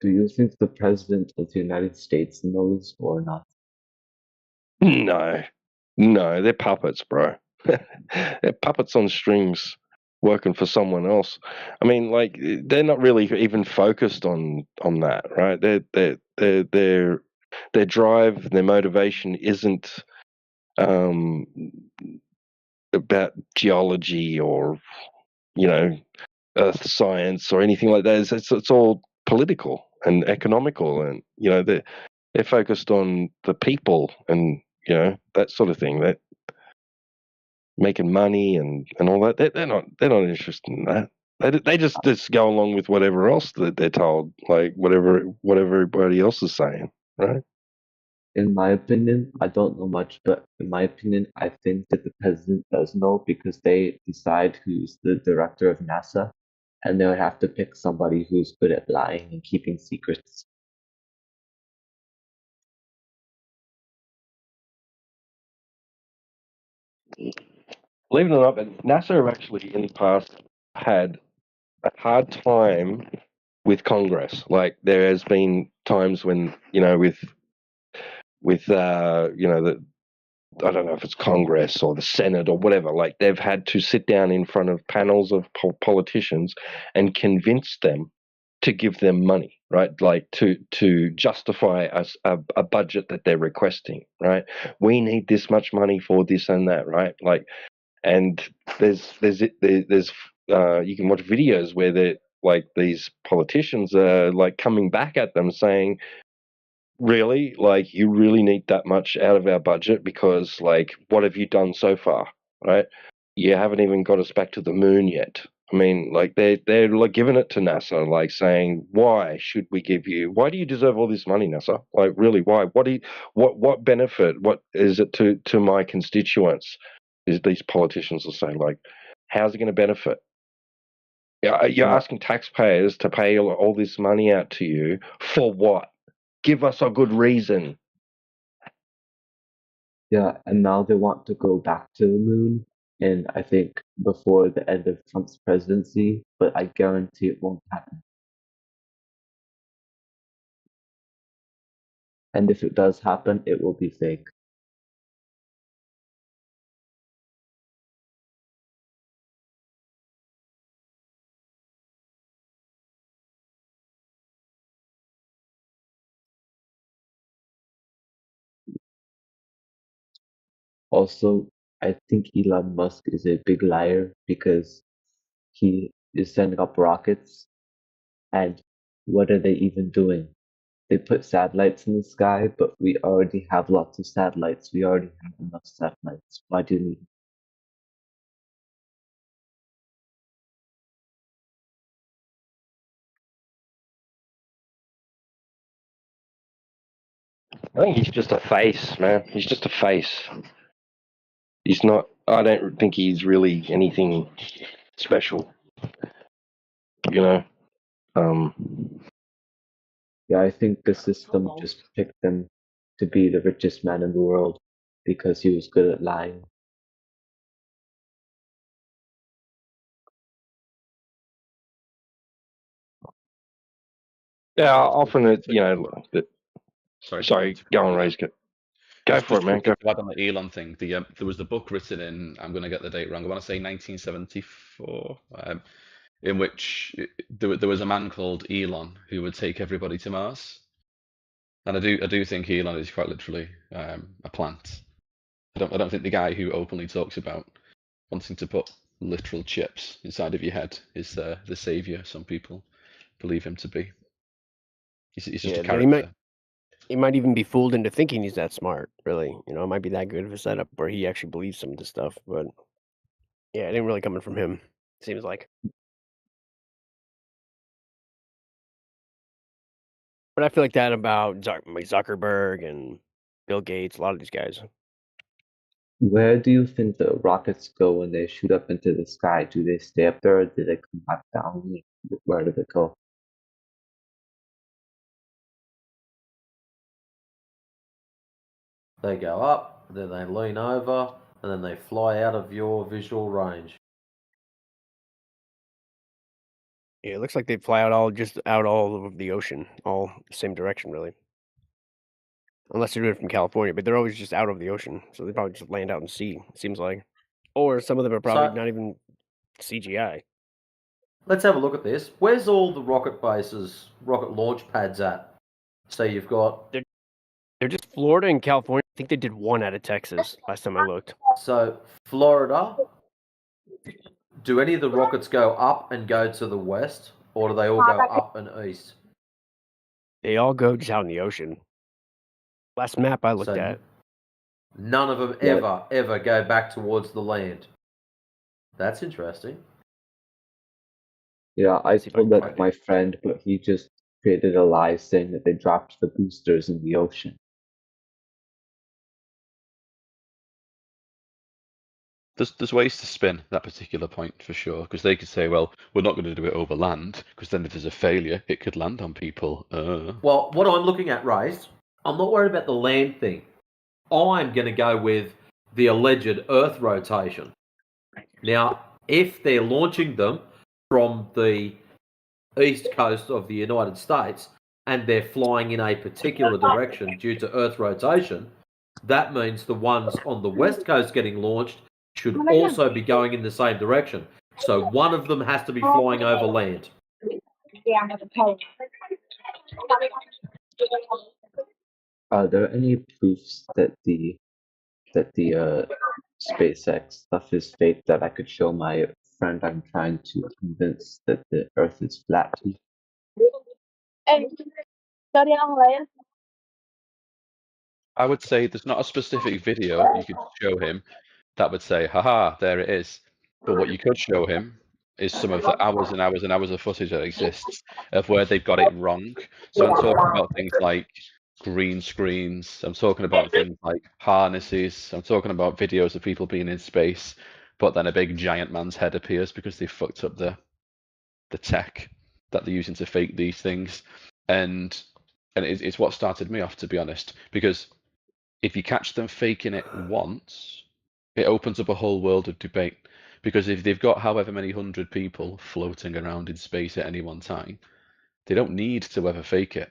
Do you think the President of the United States knows or not? No, they're puppets, bro. They're puppets on strings working for someone else. I mean, like they're not really even focused on that, right? Their drive, their motivation isn't about geology or earth science or anything like that. It's all political and economical, and they're focused on the people and that sort of thing. That making money and all that. They're not interested in that. They just go along with whatever else that they're told, like whatever everybody else is saying, right? In my opinion, I don't know much, but in my opinion, I think that the president does know because they decide who's the director of NASA, and they would have to pick somebody who's good at lying and keeping secrets. Believe it or not, but NASA have actually in the past had a hard time with Congress. Like there has been times when with the I don't know if it's Congress or the Senate or whatever, like they've had to sit down in front of panels of politicians and convince them to give them money, right? Like to justify a budget that they're requesting, right? We need this much money for this and that, right? Like, and there's you can watch videos where they like these politicians are like coming back at them saying, really, like you really need that much out of our budget because like what have you done so far, right? You haven't even got us back to the moon yet. I mean, like they're like giving it to NASA, like saying, why should we give you, why do you deserve all this money, NASA? Like really, why? What benefit, what is it to my constituents? Is these politicians are saying, like, how's it going to benefit? Yeah, you're asking taxpayers to pay all this money out to you for what? Give us a good reason. Yeah, and now they want to go back to the moon, and I think before the end of Trump's presidency, but I guarantee it won't happen. And if it does happen, it will be fake. Also, I think Elon Musk is a big liar because he is sending up rockets, and what are they even doing? They put satellites in the sky, but we already have lots of satellites. We already have enough satellites. Why do you need? I think he's just a face, man. He's just a face. He's not. I don't think he's really anything special. You know. Yeah, I think the system just picked them to be the richest man in the world because he was good at lying. Yeah, often it, Sorry, go on, Raise. Go for it, man. Go. To add on the Elon thing, there was the book written in, I'm going to get the date wrong, I want to say 1974, in which there was a man called Elon who would take everybody to Mars. And I do think Elon is quite literally a plant. I don't think the guy who openly talks about wanting to put literal chips inside of your head is the savior some people believe him to be. He's just a character. He might even be fooled into thinking he's that smart, really. It might be that good of a setup where he actually believes some of this stuff. But yeah, it ain't really coming from him, seems like. But I feel like that about Zuckerberg and Bill Gates, a lot of these guys. Where do you think the rockets go when they shoot up into the sky? Do they stay up there or do they come back down? Where do they go? They go up, then they lean over, and then they fly out of your visual range. Yeah, it looks like they fly out all over the ocean, all the same direction, really. Unless they're doing it from California, but they're always just out of the ocean, so they probably just land out in sea, it seems like. Or some of them are probably not even CGI. Let's have a look at this. Where's all the rocket bases, rocket launch pads at? So you've got... They're just Florida and California. I think they did one out of Texas last time I looked. So, Florida, do any of the rockets go up and go to the west, or do they all go up and east? They all go just out in the ocean. Last map I looked at. None of them ever go back towards the land. That's interesting. Yeah, I told that to my friend, but he just created a lie saying that they dropped the boosters in the ocean. There's ways to spin that particular point for sure, because they could say, well, we're not going to do it over land, because then if there's a failure, it could land on people. Well, what I'm looking at, Raised, I'm not worried about the land thing. I'm going to go with the alleged Earth rotation. Now, if they're launching them from the east coast of the United States and they're flying in a particular direction due to Earth rotation, that means the ones on the west coast getting launched should also be going in the same direction. So one of them has to be flying over land. Are there any proofs that the SpaceX stuff is fake that I could show my friend I'm trying to convince that the Earth is flat? I would say there's not a specific video you could show him that would say, haha, there it is. But what you could show him is some of the hours and hours and hours of footage that exists of where they've got it wrong. So I'm talking about things like green screens. I'm talking about things like harnesses. I'm talking about videos of people being in space, but then a big giant man's head appears because they fucked up the tech that they're using to fake these things. And it's what started me off, to be honest, because if you catch them faking it once, it opens up a whole world of debate. Because if they've got however many 100 people floating around in space at any one time, they don't need to ever fake it.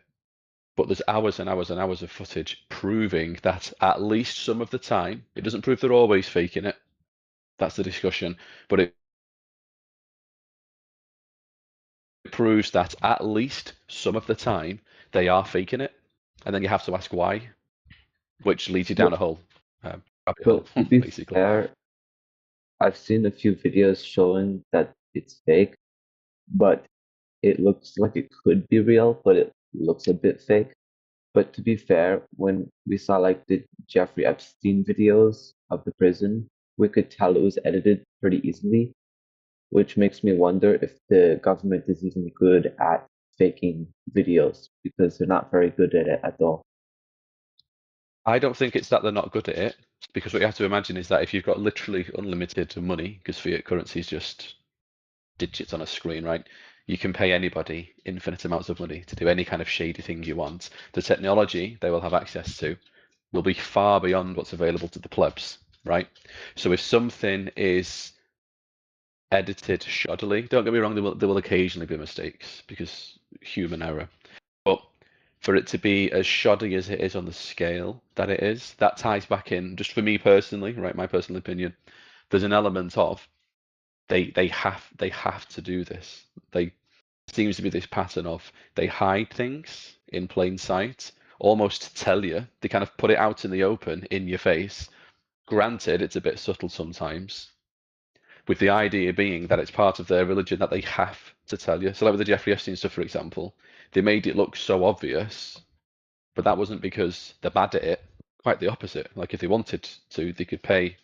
But there's hours and hours and hours of footage proving that at least some of the time, it doesn't prove they're always faking it. That's the discussion. But it proves that at least some of the time they are faking it. And then you have to ask why, which leads you down a whole rabbit hole, To be basically. fair, I've seen a few videos showing that it's fake, but it looks like it could be real, but it looks a bit fake. But to be fair, when we saw like the Jeffrey Epstein videos of the prison, we could tell it was edited pretty easily, which makes me wonder if the government is even good at faking videos, because they're not very good at it at all. I don't think it's that they're not good at it, because what you have to imagine is that if you've got literally unlimited money, because fiat currency is just digits on a screen, right? You can pay anybody infinite amounts of money to do any kind of shady thing you want. The technology they will have access to will be far beyond what's available to the plebs, right? So if something is edited shoddily, don't get me wrong, there will occasionally be mistakes because human error. But for it to be as shoddy as it is on the scale that it is, that ties back in, just for me personally, right, my personal opinion, there's an element of they have to do this. They seems to be this pattern of they hide things in plain sight, almost tell you. They kind of put it out in the open, in your face. Granted, it's a bit subtle sometimes, with the idea being that it's part of their religion that they have to tell you. So like with the Jeffrey Epstein stuff, for example, they made it look so obvious, but that wasn't because they're bad at it. Quite the opposite. Like if they wanted to, they could pay,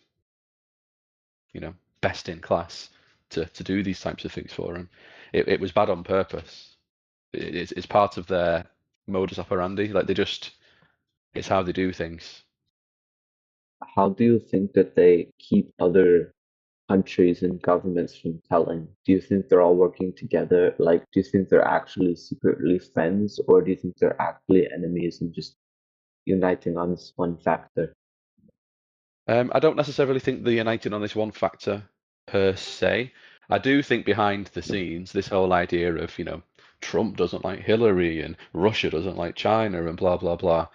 best in class to do these types of things for them. It was bad on purpose. It's part of their modus operandi. Like it's how they do things. How do you think that they keep other countries and governments from telling? Do you think they're all working together? Like, do you think they're actually secretly friends, or do you think they're actually enemies and just uniting on this one factor? I don't necessarily think they're united on this one factor per se. I do think behind the scenes, this whole idea of, Trump doesn't like Hillary and Russia doesn't like China and blah, blah, blah.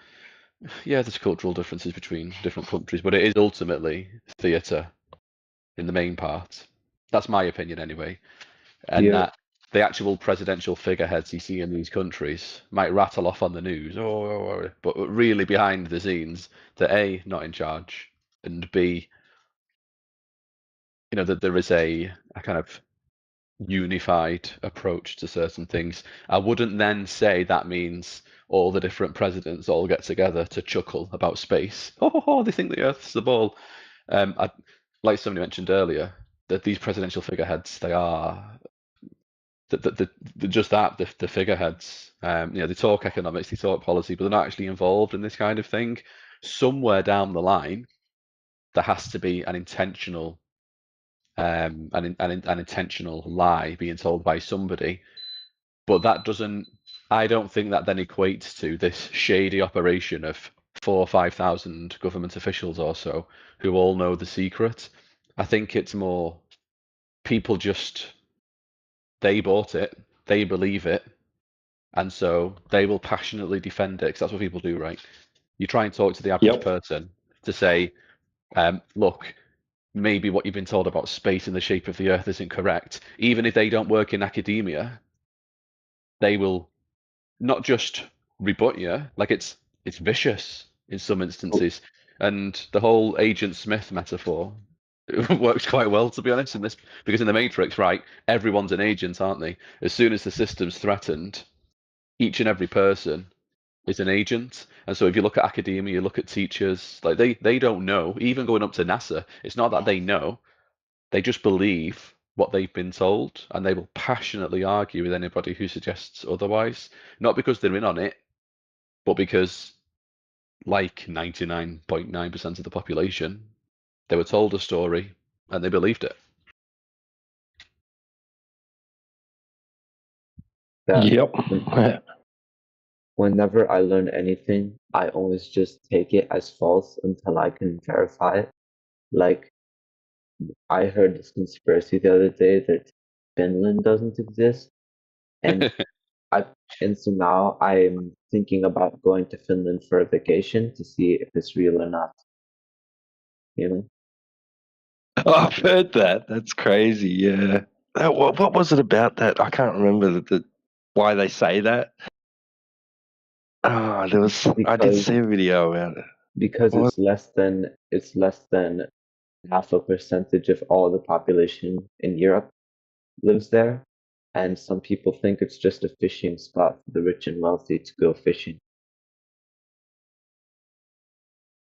Yeah, there's cultural differences between different countries, but it is ultimately theatre in the main part. That's my opinion anyway. And Yeah. that the actual presidential figureheads you see in these countries might rattle off on the news, but really behind the scenes, they're A, not in charge, and B, that there is a kind of unified approach to certain things. I wouldn't then say that means all the different presidents all get together to chuckle about space. They think the Earth's the ball. Like somebody mentioned earlier, that these presidential figureheads, they are just that, the figureheads. They talk economics, they talk policy, but they're not actually involved in this kind of thing. Somewhere down the line, there has to be an intentional an intentional lie being told by somebody, but that doesn't. I don't think that then equates to this shady operation of 4,000 or 5,000 government officials or so who all know the secret. I think it's more people they bought it, they believe it, and so they will passionately defend it because that's what people do, right? You try and talk to the average person to say, look, maybe what you've been told about space and the shape of the Earth isn't correct. Even if they don't work in academia, they will not just rebut you. Like it's vicious in some instances. And the whole Agent Smith metaphor works quite well, to be honest, in this, because in the Matrix, right, everyone's an agent, aren't they? As soon as the system's threatened, each and every person is an agent. And so if you look at academia, you look at teachers, like they don't know, even going up to NASA, it's not that they know, they just believe what they've been told, and they will passionately argue with anybody who suggests otherwise, not because they're in on it, but because, like 99.9% of the population, they were told a story and they believed it. Whenever I learn anything, I always just take it as false until I can verify it. Like, I heard this conspiracy the other day that Finland doesn't exist, and so now I'm thinking about going to Finland for a vacation to see if it's real or not. Oh, I've heard that. That's crazy. Yeah. What was it about that? I can't remember why they say that. Oh, I did see a video about it. Because it's less than 0.5% of all the population in Europe lives there, and some people think it's just a fishing spot for the rich and wealthy to go fishing.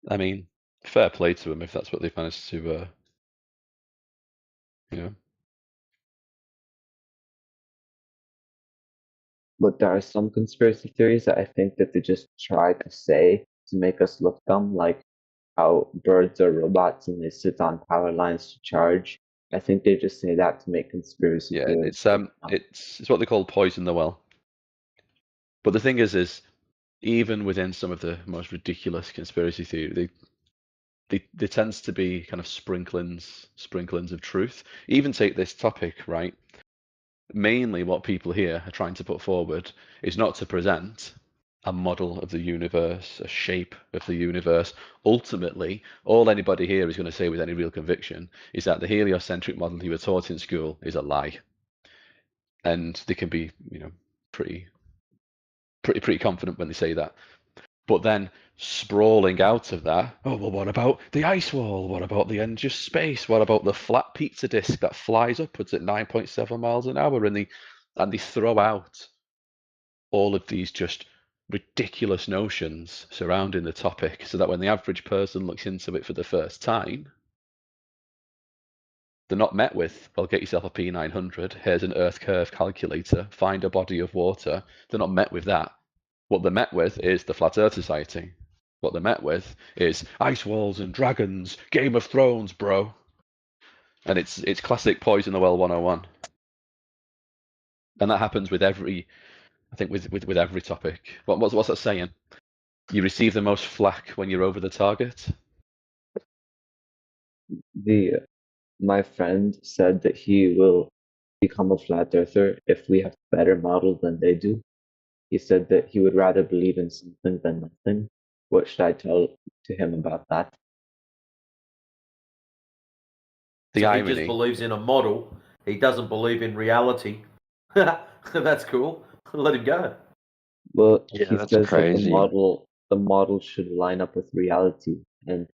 I mean, fair play to them if that's what they've managed to, But there are some conspiracy theories that I think that they just try to say to make us look dumb, like how birds are robots and they sit on power lines to charge, I think they just say that to make conspiracy Yeah, theories. it's what they call poison the well. But the thing is even within some of the most ridiculous conspiracy theory, there tends to be kind of sprinklings of truth. Even take this topic, right? Mainly what people here are trying to put forward is not to present a model of the universe, a shape of the universe. Ultimately, all anybody here is going to say with any real conviction is that the heliocentric model you were taught in school is a lie. And they can be, pretty confident when they say that. But then sprawling out of that, oh, well, what about the ice wall? What about the end of space? What about the flat pizza disc that flies upwards at 9.7 miles an hour? And they throw out all of these just ridiculous notions surrounding the topic so that when the average person looks into it for the first time, they're not met with, well, get yourself a P900, here's an Earth curve calculator, find a body of water. They're not met with that. What they're met with is the Flat Earth Society. What they're met with is ice walls and dragons, Game of Thrones, bro. And it's classic poison the well 101. And that happens with every, I think with every topic. What's that saying? You receive the most flack when you're over the target. My friend said that he will become a flat earther if we have a better model than they do. He said that he would rather believe in something than nothing. What should I tell to him about that? The so irony. He just believes in a model. He doesn't believe in reality. That's cool. Let him go. Well, Yeah, he that's says crazy. that the model should line up with reality, and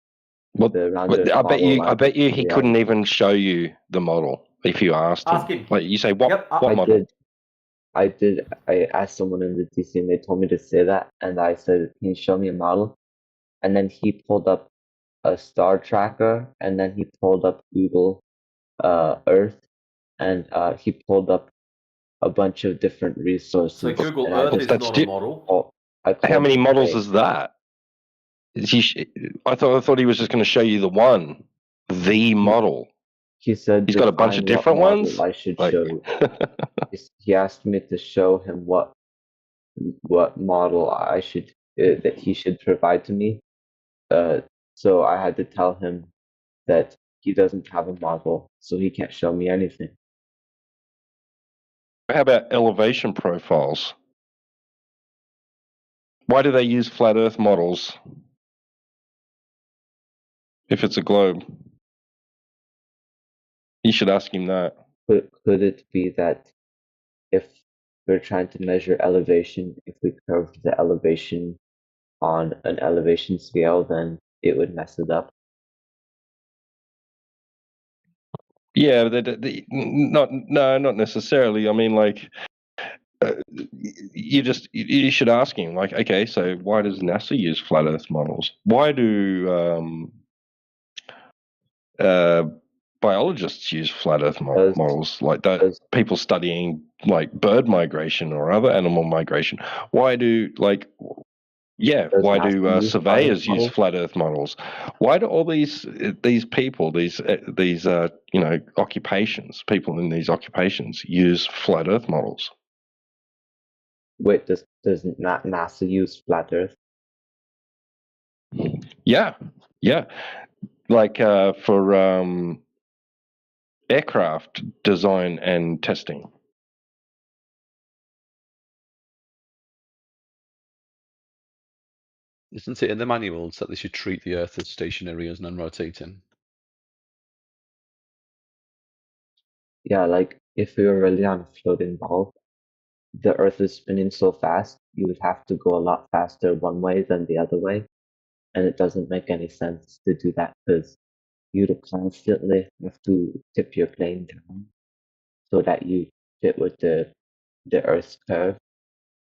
Well, the round Earth I bet model you lines up with he couldn't reality. even show you the model if you asked him. Ask him. Like you say, what Yep, what model? I did. I asked someone in the DC, and they told me to say that, and I said, "Can you show me a model?" And then he pulled up a star tracker, and then he pulled up Google Earth, and he pulled up a bunch of different resources. So Google and Earth is not a model. How many models is that? I thought he was just going to show you the one, the model. He said he's got a bunch of different ones. I should show you. He asked me to show him what model I should that he should provide to me. So I had to tell him that he doesn't have a model, so he can't show me anything. How about elevation profiles? Why do they use flat Earth models if it's a globe? You should ask him that. Could it be that if we're trying to measure elevation, if we curved the elevation on an elevation scale, then it would mess it up? Yeah, not necessarily. I mean, like, you should ask him. Like, okay, so why does NASA use flat Earth models? Why do biologists use flat Earth models? Like that, people studying like bird migration or other animal migration. Why do why do surveyors use flat Earth models? Why do all these people, these occupations, people in these occupations use flat Earth models? Wait, does not NASA use flat Earth? Yeah, like for aircraft design and testing. Isn't it in the manuals that they should treat the Earth as stationary as non-rotating? Yeah, like if we were really on a floating ball, the Earth is spinning so fast, you would have to go a lot faster one way than the other way. And it doesn't make any sense to do that because you'd constantly have to tip your plane down so that you fit with the Earth's curve,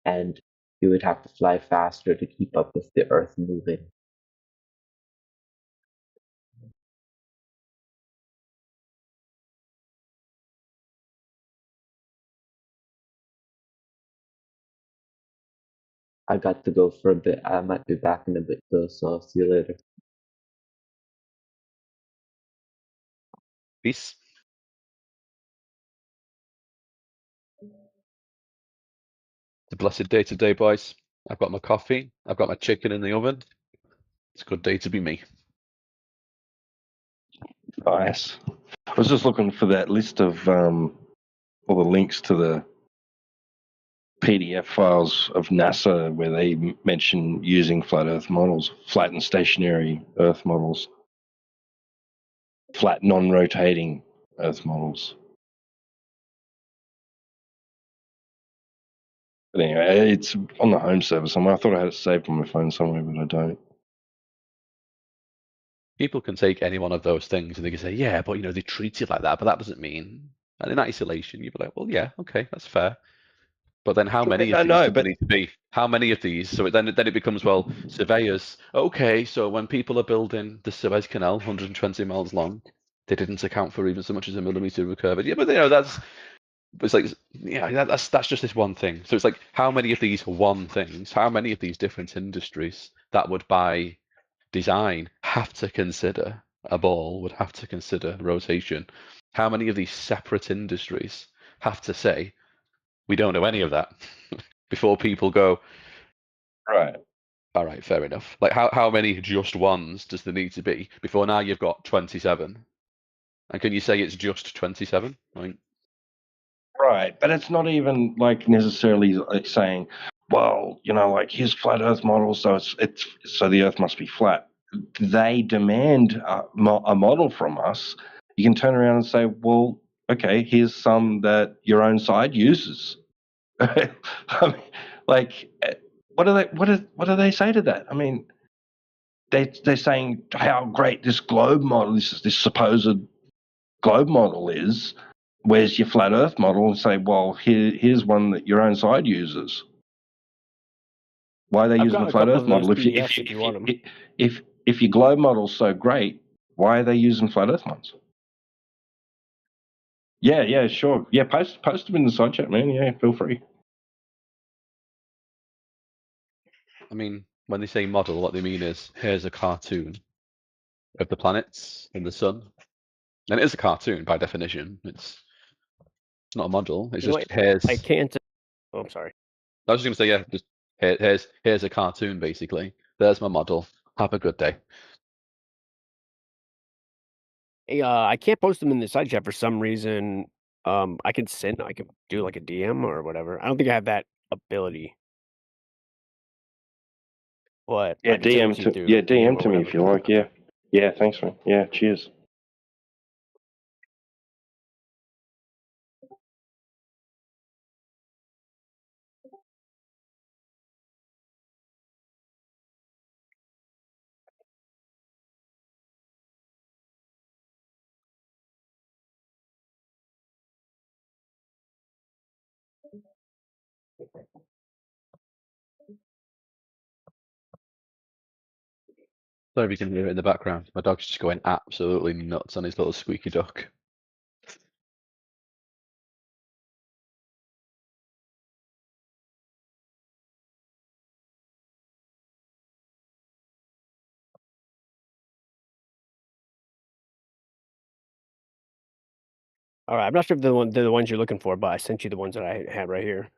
and you would have to fly faster to keep up with the Earth moving. I got to go for a bit. I might be back in a bit though, so I'll see you later. Peace. blessed day today, boys. I've got my coffee. I've got my chicken in the oven. It's a good day to be me. Nice. I was just looking for that list of all the links to the PDF files of NASA where they mention using flat Earth models, flat and stationary Earth models, flat non-rotating Earth models. But anyway, it's on the home server somewhere. I thought I had it saved on my phone somewhere, but I don't. People can take any one of those things and they can say, yeah, but they treat it like that, but that doesn't mean. And in isolation, you'd be like, well, yeah, okay, that's fair. But then how many of these do there need to be? How many of these? So then it becomes, well, surveyors. Okay, so when people are building the Suez Canal, 120 miles long, they didn't account for even so much as a millimeter of curvature. Yeah, but it's like, yeah, that's just this one thing. So it's like, how many of these one things, how many of these different industries that would by design have to consider a ball, would have to consider rotation? How many of these separate industries have to say, we don't know any of that before people go, right, all right, fair enough. Like how many just ones does there need to be before now you've got 27? And can you say it's just 27? Right, but it's not even like necessarily like saying, well, like here's flat Earth model, so it's so the Earth must be flat. They demand a model from us. You can turn around and say, well, okay, here's some that your own side uses. I mean, like, what do they say to that? I mean, they're saying how great this globe model, this supposed globe model is. Where's your flat Earth model? And say, well, here's one that your own side uses. Why are they using the flat Earth model? If your globe model's so great, why are they using flat Earth ones? Yeah, sure. Yeah, post them in the side chat, man. Yeah, feel free. I mean, when they say model, what they mean is here's a cartoon of the planets and the sun, and it is a cartoon by definition. It's not a model. It's just here's. I can't. Oh, I'm sorry. I was just gonna say, yeah, just here's a cartoon basically. There's my model. Have a good day. Hey, I can't post them in the side chat for some reason. I can do like a DM or whatever. I don't think I have that ability. But yeah, DM to me if you like. Yeah, thanks, man. Yeah, cheers. Sorry if you can hear it in the background. My dog's just going absolutely nuts on his little squeaky duck. All right, I'm not sure if they're the ones you're looking for, but I sent you the ones that I had right here.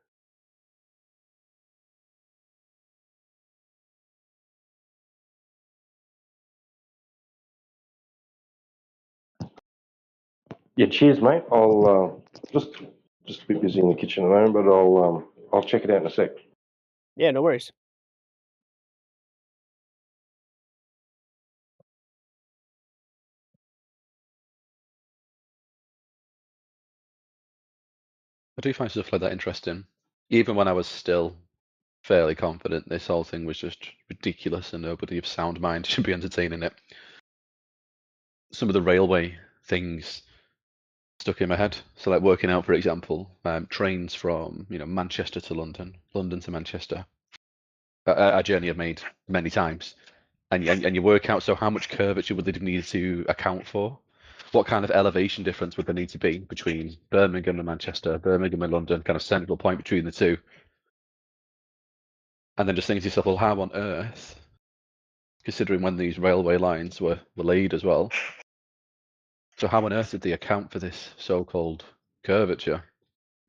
Yeah, cheers, mate. I'll just a bit busy in the kitchen at the moment, but I'll check it out in a sec. Yeah, no worries. I do find stuff like that interesting. Even when I was still fairly confident this whole thing was just ridiculous and nobody of sound mind should be entertaining it. Some of the railway things stuck in my head. So like working out, for example, trains from Manchester to London, London to Manchester. A journey I've made many times. And you work out, so how much curvature would they need to account for? What kind of elevation difference would there need to be between Birmingham and Manchester, Birmingham and London, kind of central point between the two? And then just thinking to yourself, well, how on earth, considering when these railway lines were laid as well, so how on earth did they account for this so-called curvature?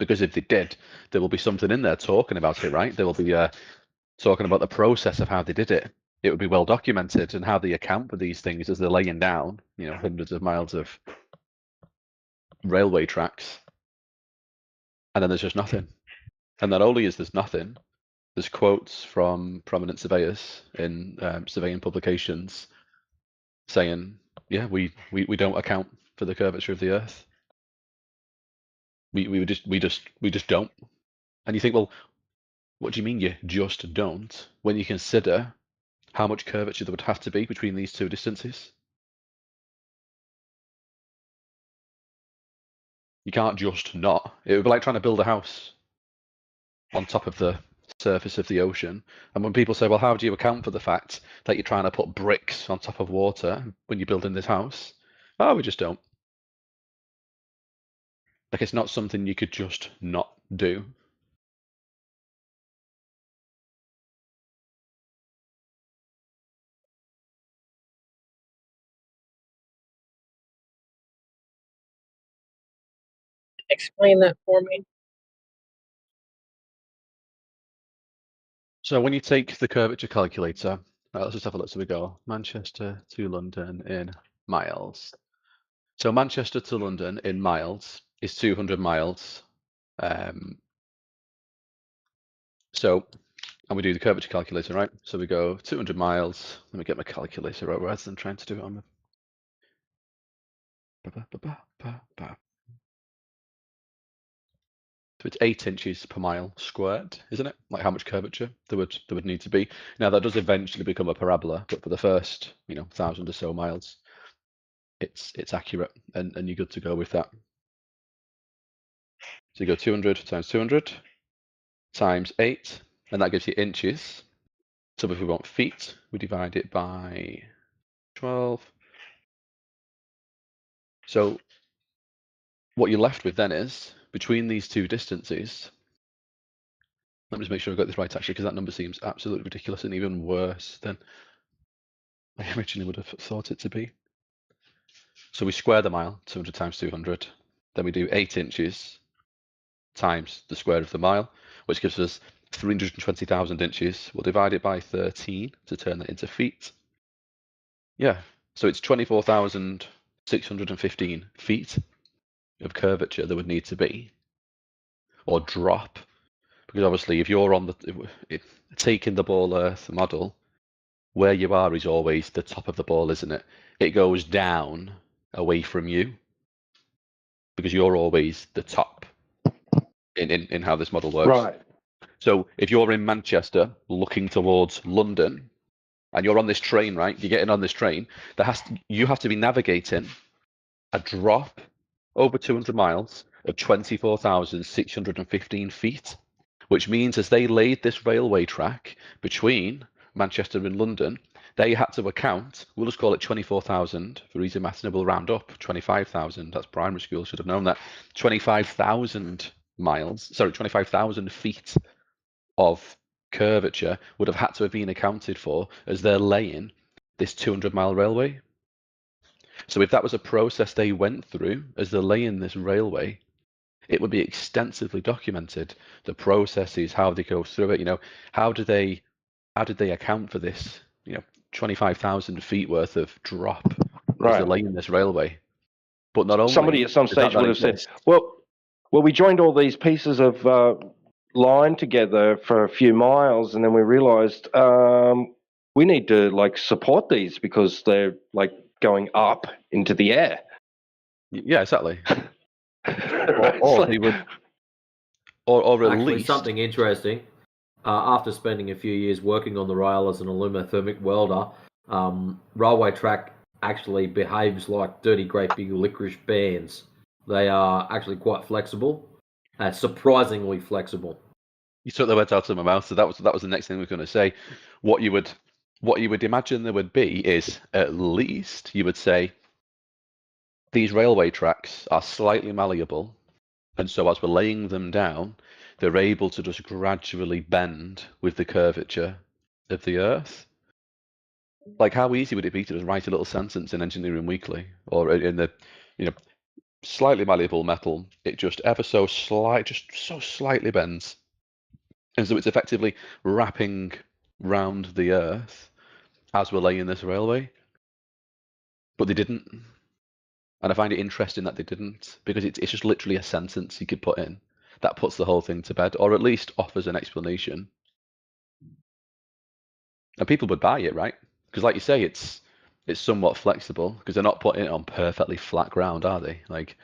Because if they did, there will be something in there talking about it, right? There will be talking about the process of how they did it. It would be well documented, and how they account for these things as they're laying down, hundreds of miles of railway tracks. And then there's just nothing. And not only is there's nothing, there's quotes from prominent surveyors in surveying publications saying, yeah, we don't account for the curvature of the Earth. We just don't. And you think, well, what do you mean you just don't, when you consider how much curvature there would have to be between these two distances? You can't just not. It would be like trying to build a house on top of the surface of the ocean. And when people say, well, how do you account for the fact that you're trying to put bricks on top of water when you're building this house? Oh, we just don't. Like, it's not something you could just not do. Explain that for me. So when you take the curvature calculator, let's just have a look. So we go Manchester to London in miles. So Manchester to London in miles is 200 miles. And we do the curvature calculator, right? So we go 200 miles. Let me get my calculator right rather than trying to do it on the... So it's 8 inches per mile squared, isn't it? Like how much curvature there would need to be. Now that does eventually become a parabola, but for the first 1,000 or so miles, it's accurate, and you're good to go with that. So you go 200 times 200 times 8, and that gives you inches. So if we want feet, we divide it by 12. So what you're left with then is, between these two distances, let me just make sure I've got this right actually, because that number seems absolutely ridiculous and even worse than I originally would have thought it to be. So we square the mile, 200 times 200. Then we do 8 inches times the square of the mile, which gives us 320,000 inches. We'll divide it by 13 to turn that into feet. Yeah, so it's 24,615 feet of curvature there would need to be, or drop, because obviously if you're on taking the ball Earth model, where you are is always the top of the ball, isn't it? It goes down away from you, because you're always the top in how this model works. Right. So if you're in Manchester looking towards London, and you're on this train, right? You're getting on this train. You have to be navigating a drop over 200 miles of 24,615 feet, which means as they laid this railway track between Manchester and London, they had to account, we'll just call it 24,000 for easy maths, and we'll round up 25,000. That's primary school, should have known that. 25,000 feet of curvature would have had to have been accounted for as they're laying this 200-mile railway. So if that was a process they went through as they're laying this railway, it would be extensively documented. The processes, how they go through it. How did they account for this? 25,000 feet worth of drop as they're laying this railway. But not only somebody at some stage would have said, well, we joined all these pieces of line together for a few miles, and then we realized we need to support these because they're going up into the air. Yeah, exactly. or they would, or at Actually, least something interesting. After spending a few years working on the rail as an alumothermic welder, railway track actually behaves like dirty, great big licorice bands. They are actually quite flexible, surprisingly flexible. You took the words out of my mouth, so that was the next thing we were going to say. What you would imagine there would be is, at least you would say, these railway tracks are slightly malleable, and so as we're laying them down, they're able to just gradually bend with the curvature of the Earth. Like, how easy would it be to just write a little sentence in Engineering Weekly or in the, slightly malleable metal. It just ever so slight, just so slightly bends. And so it's effectively wrapping round the Earth as we're laying this railway. But they didn't. And I find it interesting that they didn't, because it's just literally a sentence you could put in that puts the whole thing to bed, or at least offers an explanation. And people would buy it, right? Because like you say, it's somewhat flexible, because they're not putting it on perfectly flat ground, are they? Like,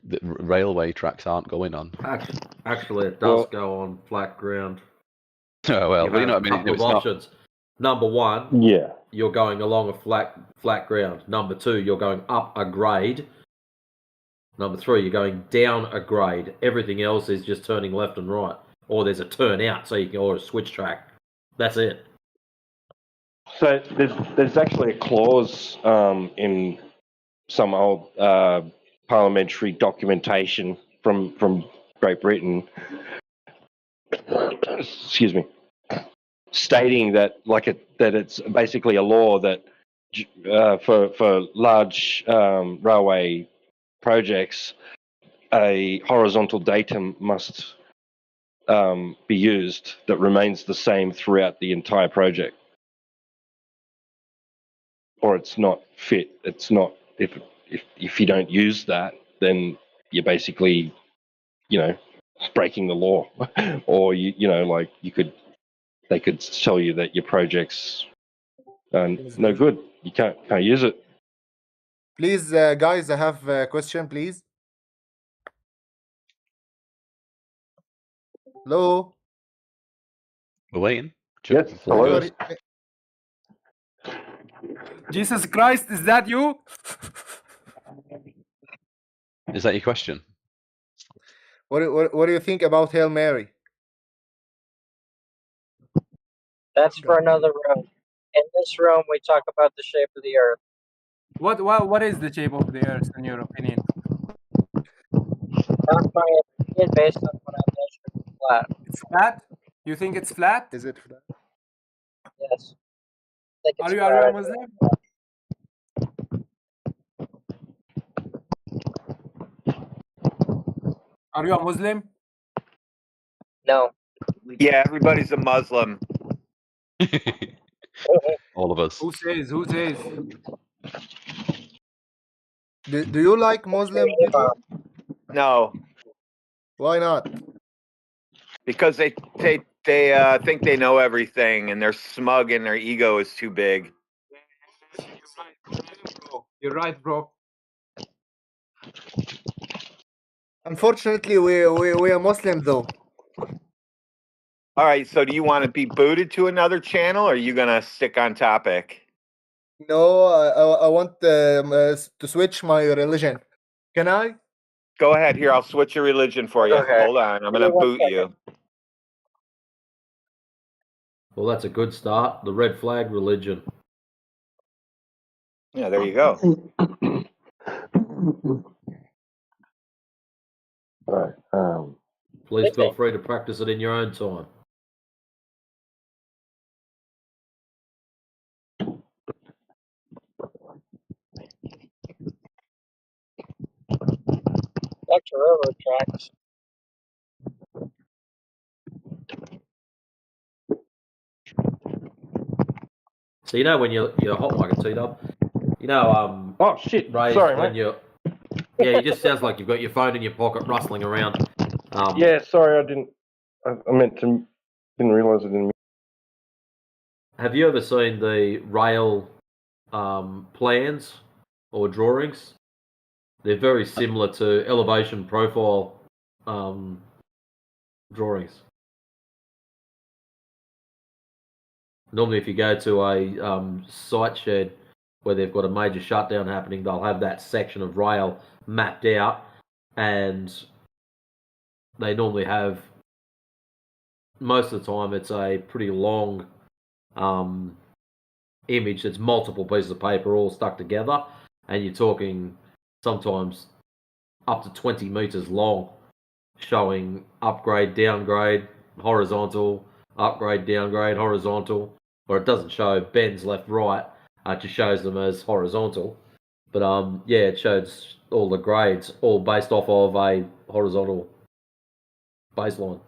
the railway tracks aren't going on. Actually, it does go on flat ground. Oh, well, You but you know have what I mean? a couple of options. Number one, Yeah. you're going along a flat ground. Number two, you're going up a grade. Number three, you're going down a grade. Everything else is just turning left and right. Or there's a turn out, so you can, or a switch track. That's it. So there's actually a clause in some old parliamentary documentation from Great Britain, excuse me, stating that that it's basically a law that for large railway projects, a horizontal datum must be used that remains the same throughout the entire project, or it's not fit. It's not, if you don't use that, then you're basically, breaking the law, or they could tell you that your project's no good. You can't use it. Please, guys, I have a question, please. Hello? We're waiting. Yes, hello. Jesus Christ, is that you? Is that your question? What do you think about Hail Mary? That's for another room. In this room, we talk about the shape of the Earth. What is the shape of the Earth in your opinion? Not my opinion, based on what I measured. It's flat. It's flat? You think it's flat? Is it flat? Yes. I think it's Are you flat. a Muslim? Are you a Muslim? No. Yeah, everybody's a Muslim. All of us. Who says? Who says? Do you like Muslim people? No, Why not? because they think they know everything and they're smug and their ego is too big. You're right, bro. Unfortunately, we are Muslim though. All right, so do you want to be booted to another channel, or are you gonna stick on topic? No, I want to switch my religion. Can I? Go ahead. Here, I'll switch your religion for you. Okay. Hold on, I'm gonna boot you. Well, that's a good start. The red flag religion. Yeah, there you go. All right. Please feel free to practice it in your own time. Back to railroad tracks. So when your hot mic teed up, Oh shit! Ray, Sorry, when mate. it just sounds like you've got your phone in your pocket rustling around. Yeah, sorry, I didn't. I meant to. Didn't realize I didn't. Have you ever seen the rail plans or drawings? They're very similar to elevation profile drawings. Normally, if you go to a site shed where they've got a major shutdown happening, they'll have that section of rail mapped out, and they normally have, most of the time, it's a pretty long image that's multiple pieces of paper all stuck together, and you're talking sometimes up to 20 meters long, showing upgrade, downgrade, horizontal, upgrade, downgrade, horizontal, or it doesn't show bends left, right, it just shows them as horizontal. But it shows all the grades, all based off of a horizontal baseline.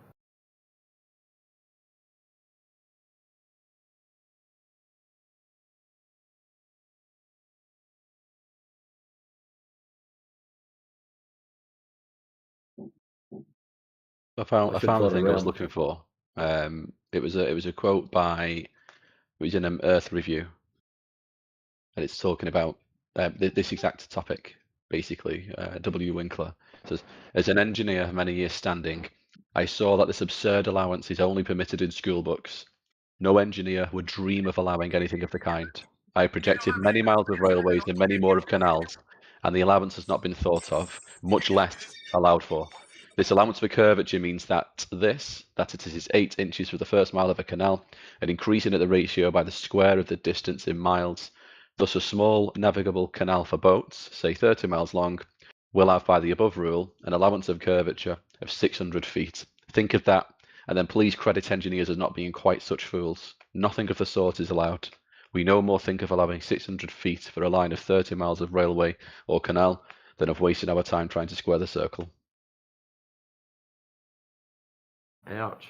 I found the thing I was around. looking for. It was a quote by, it was in an Earth review, and it's talking about this exact topic. Basically, W. Winkler says, as an engineer of many years standing, I saw that this absurd allowance is only permitted in school books. No engineer would dream of allowing anything of the kind. I projected many miles of railways and many more of canals, and the allowance has not been thought of, much less allowed for. This allowance for curvature means that it is 8 inches for the first mile of a canal, and increasing at the ratio by the square of the distance in miles. Thus, a small navigable canal for boats, say 30 miles long, will have, by the above rule, an allowance of curvature of 600 feet. Think of that, and then please credit engineers as not being quite such fools. Nothing of the sort is allowed. We no more think of allowing 600 feet for a line of 30 miles of railway or canal than of wasting our time trying to square the circle. Ouch.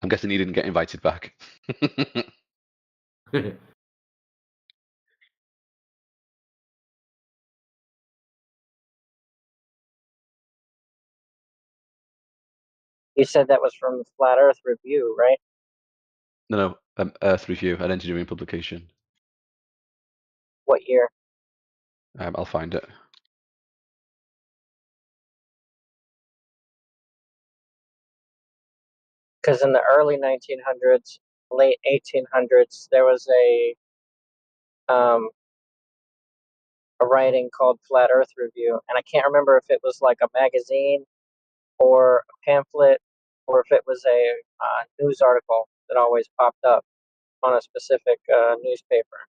I'm guessing he didn't get invited back. You said that was from the Flat Earth Review, right? No, Earth Review, an engineering publication. What year? I'll find it. Because in the early 1900s, late 1800s, there was a writing called Flat Earth Review, and I can't remember if it was like a magazine or a pamphlet, or if it was a news article that always popped up on a specific newspaper.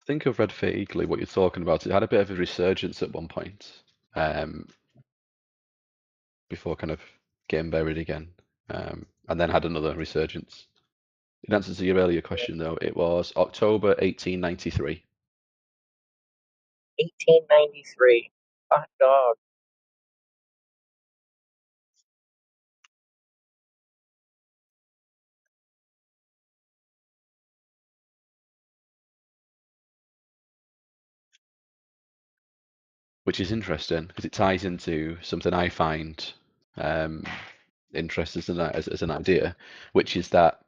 I think I've read vaguely what you're talking about. It had a bit of a resurgence at one point, before kind of getting buried again, and then had another resurgence. In answer to your earlier question, though, it was October 1893. 1893. Hot dog. Which is interesting because it ties into something I find interesting as an idea, which is that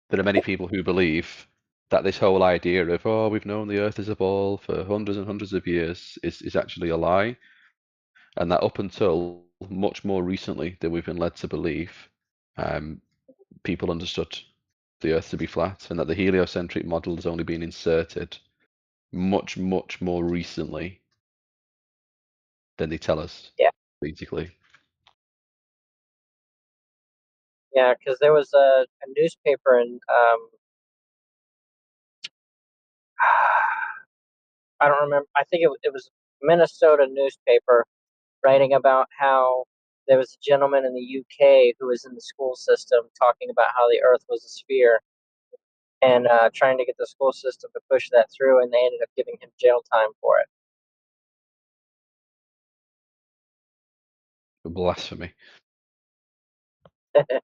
there are many people who believe that this whole idea of, oh, we've known the Earth is a ball for hundreds and hundreds of years is actually a lie, and that up until much more recently than we've been led to believe, people understood the Earth to be flat, and that the heliocentric model has only been inserted much, much more recently than they tell us. Yeah. Basically. Yeah, because there was a newspaper in I don't remember. I think it was Minnesota newspaper writing about how there was a gentleman in the UK who was in the school system talking about how the Earth was a sphere, and trying to get the school system to push that through, and they ended up giving him jail time for Blasphemy. it.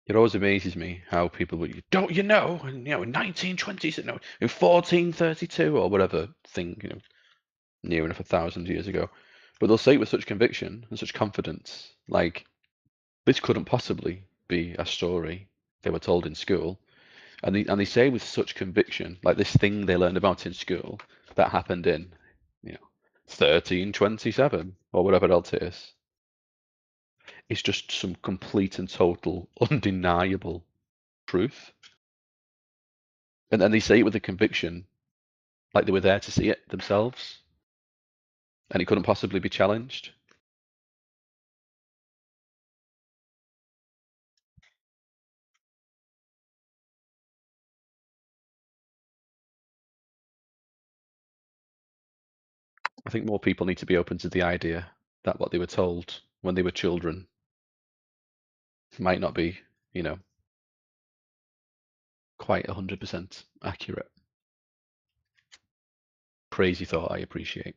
It always amazes me how people will, don't you know, and in 1920s, no, in 1432 or whatever thing, near enough 1,000 years ago, but they'll say it with such conviction and such confidence, like this couldn't possibly be a story they were told in school, and they say with such conviction, like this thing they learned about in school that happened in, 1327 or whatever else it is. It's just some complete and total undeniable truth. And then they say it with a conviction, like they were there to see it themselves, and it couldn't possibly be challenged. think more people need to be open to the idea that what they were told when they were children might not be, quite 100% accurate. Crazy thought, I appreciate.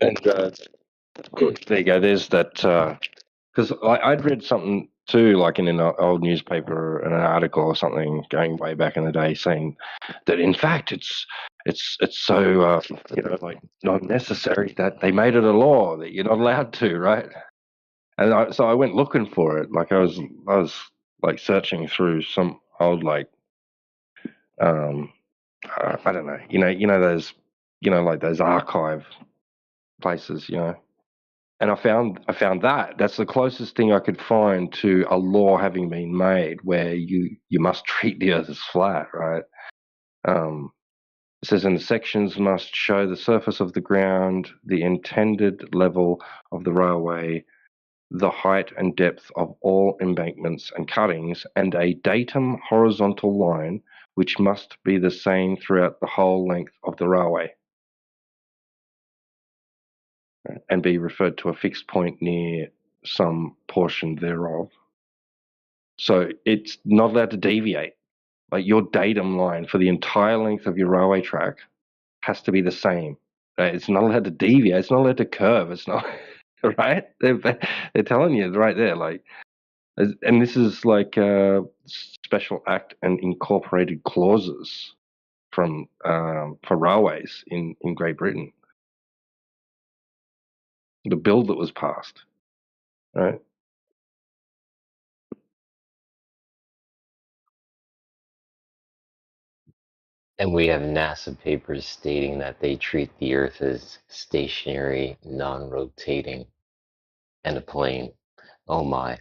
And there you go. There's that. Because I'd read something too, like in an old newspaper, an article or something going way back in the day, saying that in fact it's so like not necessary that they made it a law that you're not allowed to, right? And so I went looking for it. Like I was like searching through some old like I don't know, those like those archive places, and I found that's the closest thing I could find to a law having been made where you must treat the earth as flat, right? It says, and the sections must show the surface of the ground, the intended level of the railway, the height and depth of all embankments and cuttings, and a datum horizontal line which must be the same throughout the whole length of the railway, and be referred to a fixed point near some portion thereof. So it's not allowed to deviate. Like your datum line for the entire length of your railway track has to be the same. It's not allowed to deviate. It's not allowed to curve. It's not right. They're telling you right there. Like, and this is like special act and incorporated clauses from for railways in Great Britain. The bill that was passed, right? And we have NASA papers stating that they treat the Earth as stationary, non-rotating, and a plane. Oh my.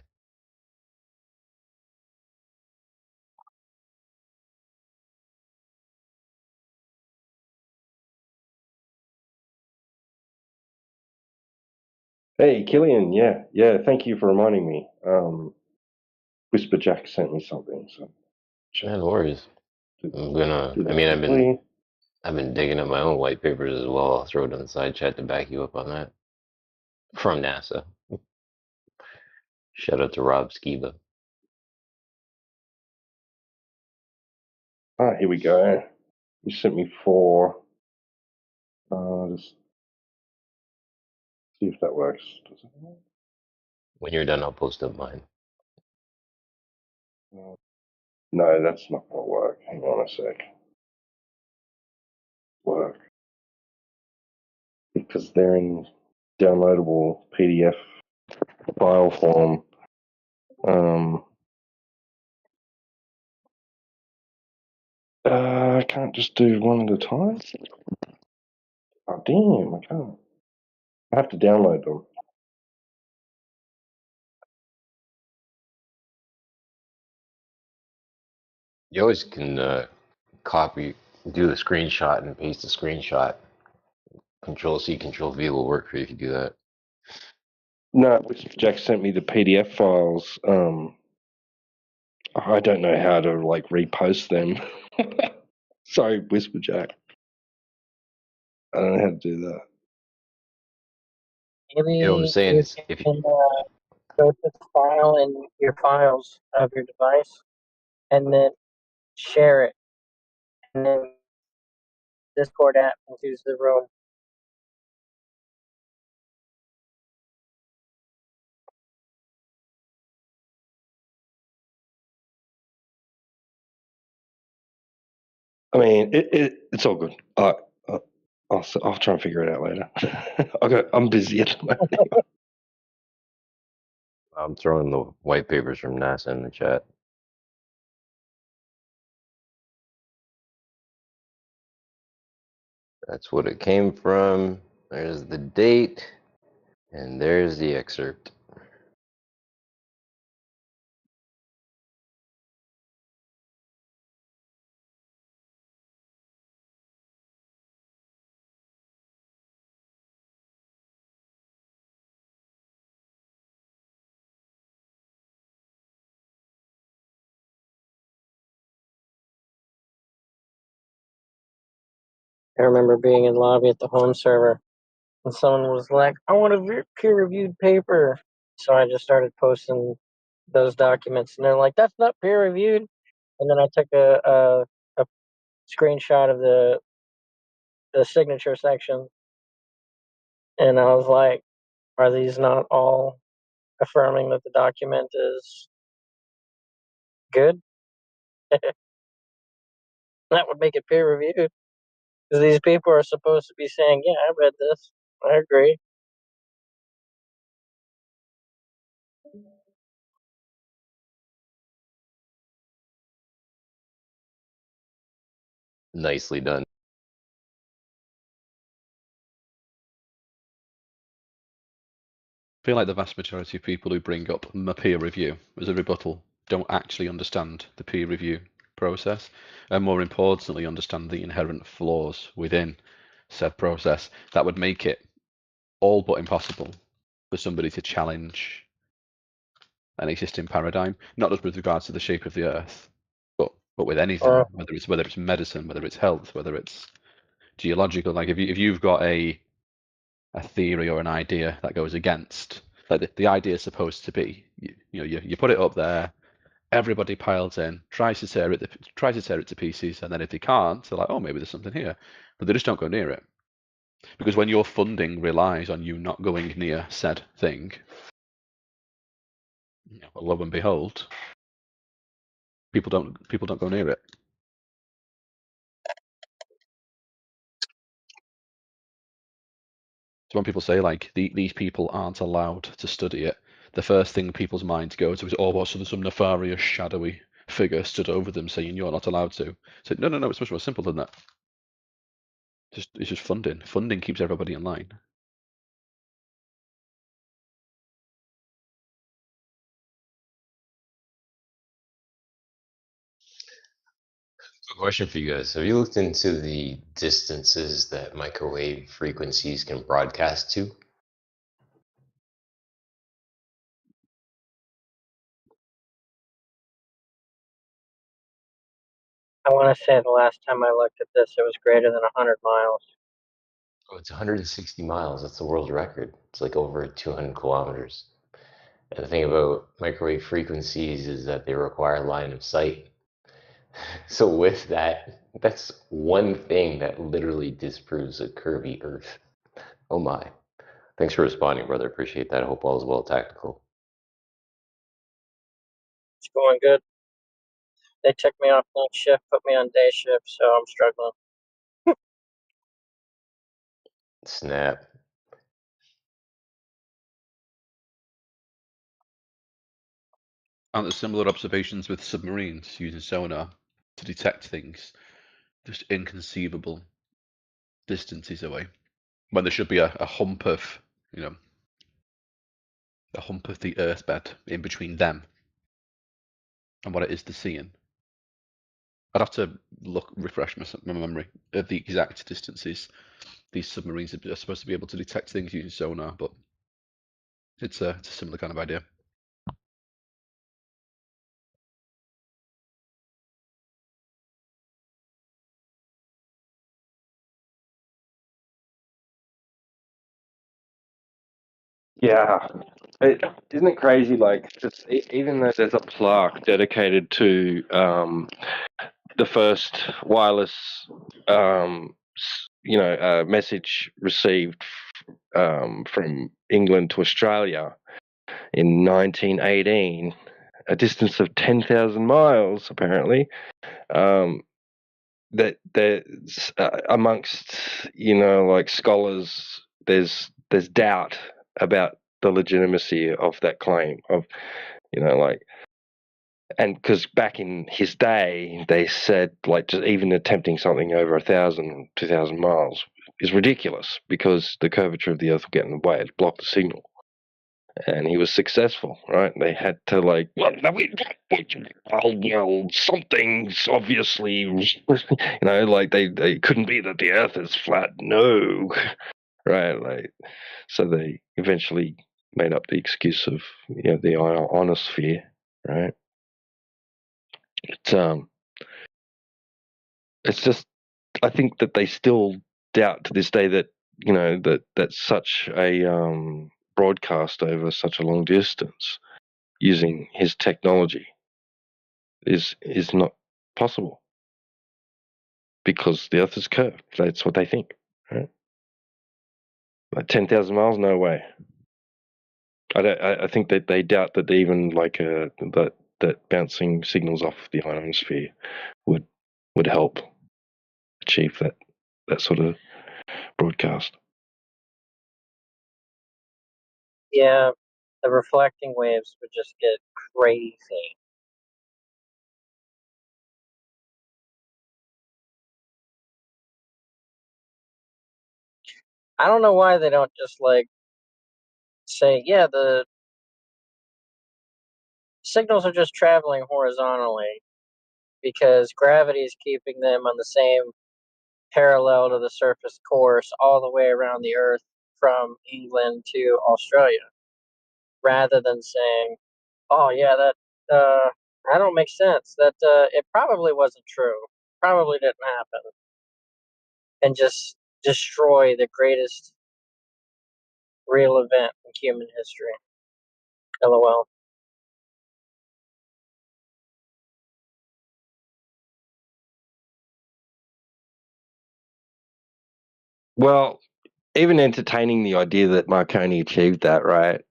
Hey, Killian. Yeah. Thank you for reminding me. Whisper Jack sent me something. So Yeah, no worries. I'm gonna. do I that mean, quickly. I've been digging up my own white papers as well. I'll throw it in the side chat to back you up on that. From NASA. Shout out to Rob Skiba. Here we go. You sent me 4. Just see if that works. Does it work? When you're done, I'll post up mine. No, that's not going to work. Hang on a sec. Work. Because they're in downloadable PDF file form. I can't just do one at a time. Oh, damn, I can't. I have to download them. You always can do the screenshot and paste the screenshot. Control C, Control V will work for you if you do that. No, Jack sent me the PDF files. I don't know how to like repost them. Sorry, Whisper Jack. I don't know how to do that. Maybe You know what I'm saying? you Is if can go to the file in your files of your device and then share it, and then Discord app into the room. I mean, it's all good. I'll try and figure it out later. I'm busy at the moment. I'm throwing the white papers from NASA in the chat. That's what it came from. There's the date, and there's the excerpt. I remember being in lobby at the home server, and someone was like, "I want a peer-reviewed paper." So I just started posting those documents, and they're like, "That's not peer-reviewed." And then I took a screenshot of the signature section, and I was like, "Are these not all affirming that the document is good?" That would make it peer-reviewed, because these people are supposed to be saying, "Yeah, I read this. I agree." Nicely done. I feel like the vast majority of people who bring up peer review as a rebuttal don't actually understand the peer review process, and more importantly, understand the inherent flaws within said process that would make it all but impossible for somebody to challenge an existing paradigm, not just with regards to the shape of the Earth, but with anything, whether it's medicine, whether it's health, whether it's geological. Like if you've got a theory or an idea that goes against, like the idea is supposed to be, you put it up there, everybody piles in, tries to tear it to pieces, and then if they can't, they're like, oh, maybe there's something here, but they just don't go near it, because when your funding relies on you not going near said thing, well, lo and behold, people don't go near it. So when people say like these people aren't allowed to study it, the first thing people's minds go to is, oh, well, so there's some nefarious, shadowy figure stood over them saying you're not allowed to. So no, it's much more simple than that. It's just funding. Funding keeps everybody in line. Question for you guys. Have you looked into the distances that microwave frequencies can broadcast to? I want to say the last time I looked at this, it was greater than 100 miles. Oh, it's 160 miles. That's the world's record. It's like over 200 kilometers. And the thing about microwave frequencies is that they require line of sight. So with that, that's one thing that literally disproves a curvy Earth. Oh my. Thanks for responding, brother. Appreciate that. I hope all is well tactical. It's going good. They took me off night shift, put me on day shift, so I'm struggling. Snap. Aren't there similar observations with submarines using sonar to detect things just inconceivable distances away, when there should be a hump of, a hump of the Earth bed in between them and what it is they're seeing? I'd have to refresh my memory of the exact distances these submarines are supposed to be able to detect things using sonar, but it's a similar kind of idea. Yeah, isn't it crazy? Like, just even though there's a plaque dedicated to the first wireless, message received from England to Australia in 1918, a distance of 10,000 miles, apparently. That there's amongst like scholars, there's doubt about the legitimacy of that claim of and because back in his day they said like just even attempting something over 1,000, 2,000 miles is ridiculous because the curvature of the Earth will get in the way, it block the signal. And he was successful, right? They had to like, something's obviously, like they couldn't be that the Earth is flat. No, right? Like, so they eventually made up the excuse of the ionosphere, right? It's just, I think that they still doubt to this day that that such a broadcast over such a long distance using his technology is not possible, because the Earth is curved. That's what they think, right? Like 10,000 miles, no way. I think that they doubt that even like that bouncing signals off the ionosphere would help achieve that sort of broadcast. Yeah, the reflecting waves would just get crazy. I don't know why they don't just like say, yeah, the signals are just traveling horizontally because gravity is keeping them on the same parallel to the surface course all the way around the Earth from England to Australia, rather than saying, "Oh yeah, that don't make sense. That it probably wasn't true. Probably didn't happen," and just destroy the greatest real event in human history. LOL. Well, even entertaining the idea that Marconi achieved that, right,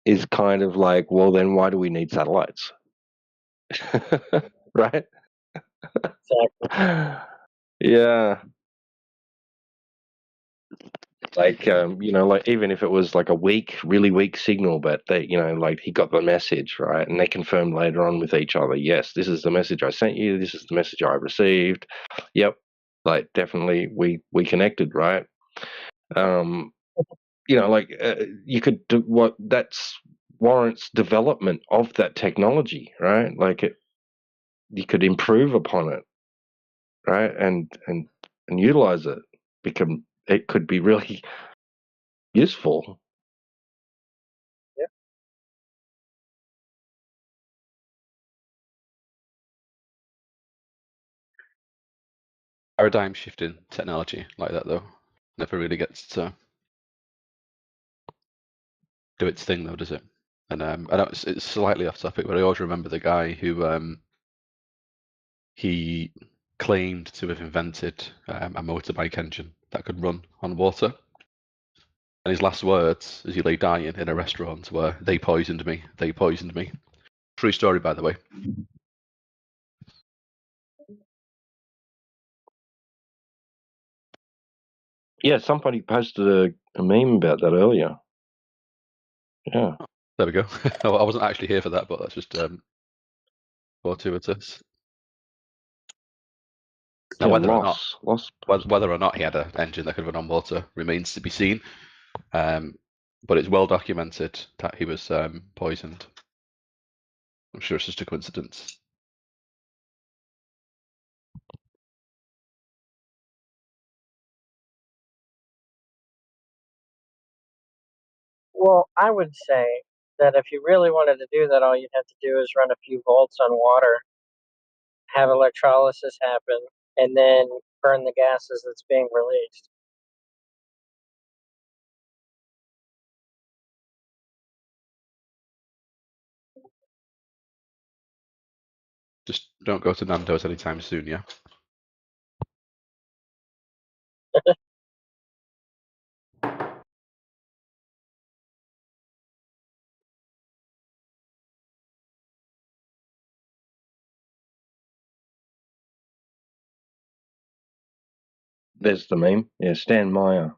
is kind of like, well, then why do we need satellites? Right? Exactly. Yeah. Like, like even if it was like a really weak signal, but they, like he got the message, right? And they confirmed later on with each other, yes, this is the message I sent you. This is the message I received. Yep. Like definitely we connected, right? Like you could do what that's warrants development of that technology, right? Like you could improve upon it, right? And utilize it. It could be really useful. Yeah. Paradigm shifting technology like that though never really gets to do its thing though, does it? And I know it's slightly off topic, but I always remember the guy who he claimed to have invented a motorbike engine that could run on water. And his last words as he lay dying in a restaurant were, "They poisoned me. They poisoned me." True story, by the way. Yeah, somebody posted a meme about that earlier. Yeah. There we go. I wasn't actually here for that, but that's just fortuitous. Now, Yeah, whether or not he had an engine that could run on water remains to be seen. But it's well documented that he was poisoned. I'm sure it's just a coincidence. Well, I would say that if you really wanted to do that, all you'd have to do is run a few volts on water, have electrolysis happen, and then burn the gases that's being released. Just don't go to Nando's anytime soon, yeah? There's the meme. Yeah, Stan Meyer.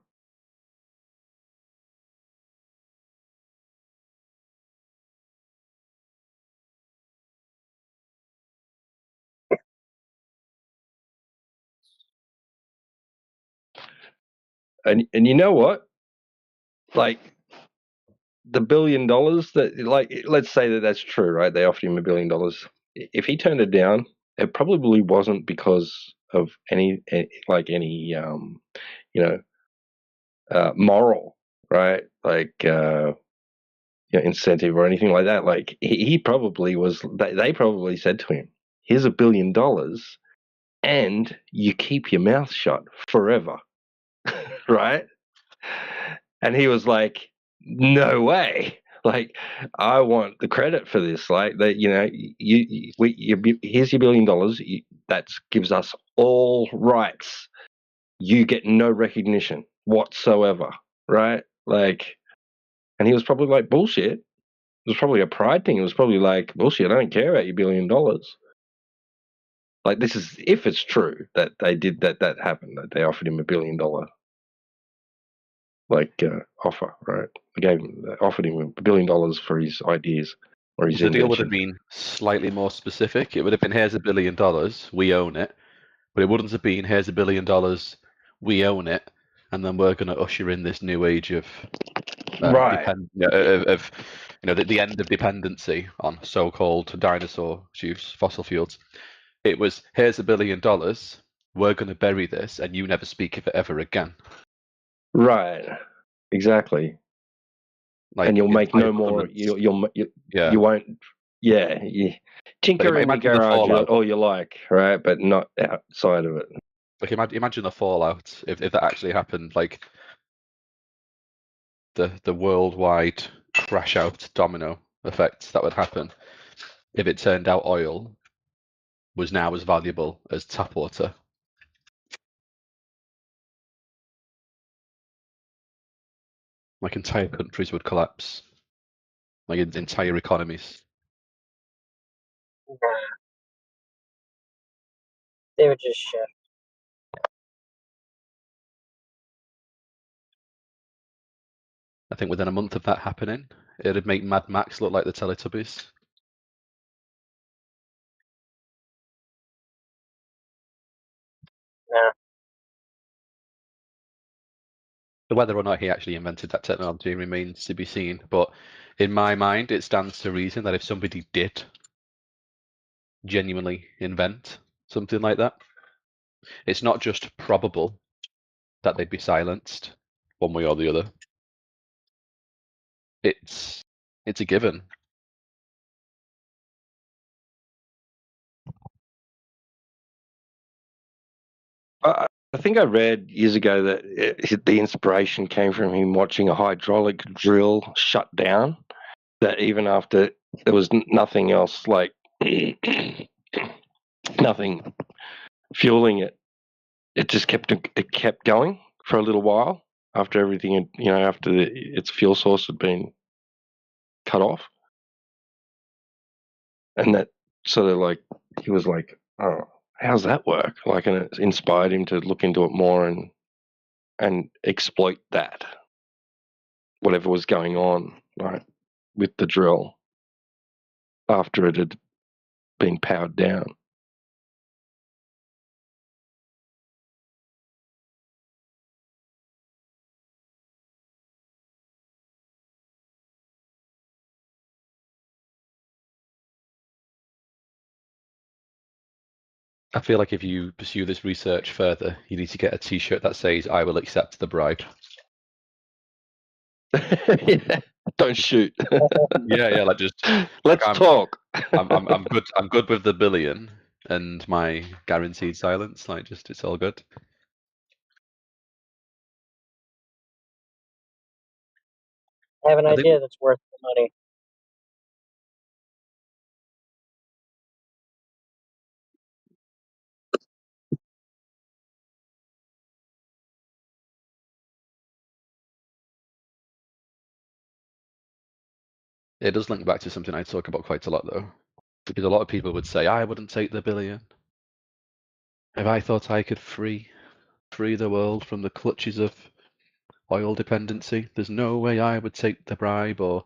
And you know what? Like the $1 billion that, like, let's say that that's true, right? They offered him $1 billion. If he turned it down, it probably wasn't because of any moral, right? Like incentive or anything like that. Like he probably was. They probably said to him, "Here's $1 billion, and you keep your mouth shut forever." right? And he was like, no way. Like, I want the credit for this. Like, that, here's your $1 billion. That gives us all rights. You get no recognition whatsoever, right? Like, and he was probably like, bullshit. It was probably a pride thing. It was probably like, bullshit, I don't care about your $1 billion. Like, this is if it's true that they did that happened, that they offered him $1 billion offer, right? They offered him $1 billion for his ideas or his The deal would have invention. been slightly more specific. It would have been, here's $1 billion, we own it. But it wouldn't have been, here's $1 billion, we own it, and then we're going to usher in this new age of Right. the end of dependency on so-called dinosaur use, fossil fuels. It was, here's $1 billion, we're going to bury this, and you never speak of it ever again. Right. Exactly. Like, and you'll make no entire more. governments. You won't. Yeah. You tinker in the imagine the garage fallout. all you like, right? But not outside of it. Like, imagine the fallout if that actually happened. Like, the worldwide crash out domino effect that would happen if it turned out oil was now as valuable as tap water. Like, entire countries would collapse. Like, entire economies. Nah. They would just shift. I think within a month of that happening, it'd make Mad Max look like the Teletubbies. Yeah. Whether or not he actually invented that technology remains to be seen. But in my mind, it stands to reason that if somebody did genuinely invent something like that, it's not just probable that they'd be silenced one way or the other. It's a given. I think I read years ago that the inspiration came from him watching a hydraulic drill shut down. That even after there was nothing else, like nothing fueling it, it just kept going for a little while after everything had, after its fuel source had been cut off, and that sort of like he was like, oh, how's that work? Like, and it inspired him to look into it more and exploit that, whatever was going on, right, with the drill after it had been powered down. I feel like if you pursue this research further, you need to get a T-shirt that says, "I will accept the bribe." Yeah, don't shoot. Yeah, like just let's like, talk. I'm good. I'm good with the $1 billion and my guaranteed silence. Like, just it's all good. I have an idea that's worth the money. It does link back to something I talk about quite a lot, though, because a lot of people would say, "I wouldn't take the $1 billion if I thought I could free the world from the clutches of oil dependency. There's no way I would take the bribe." Or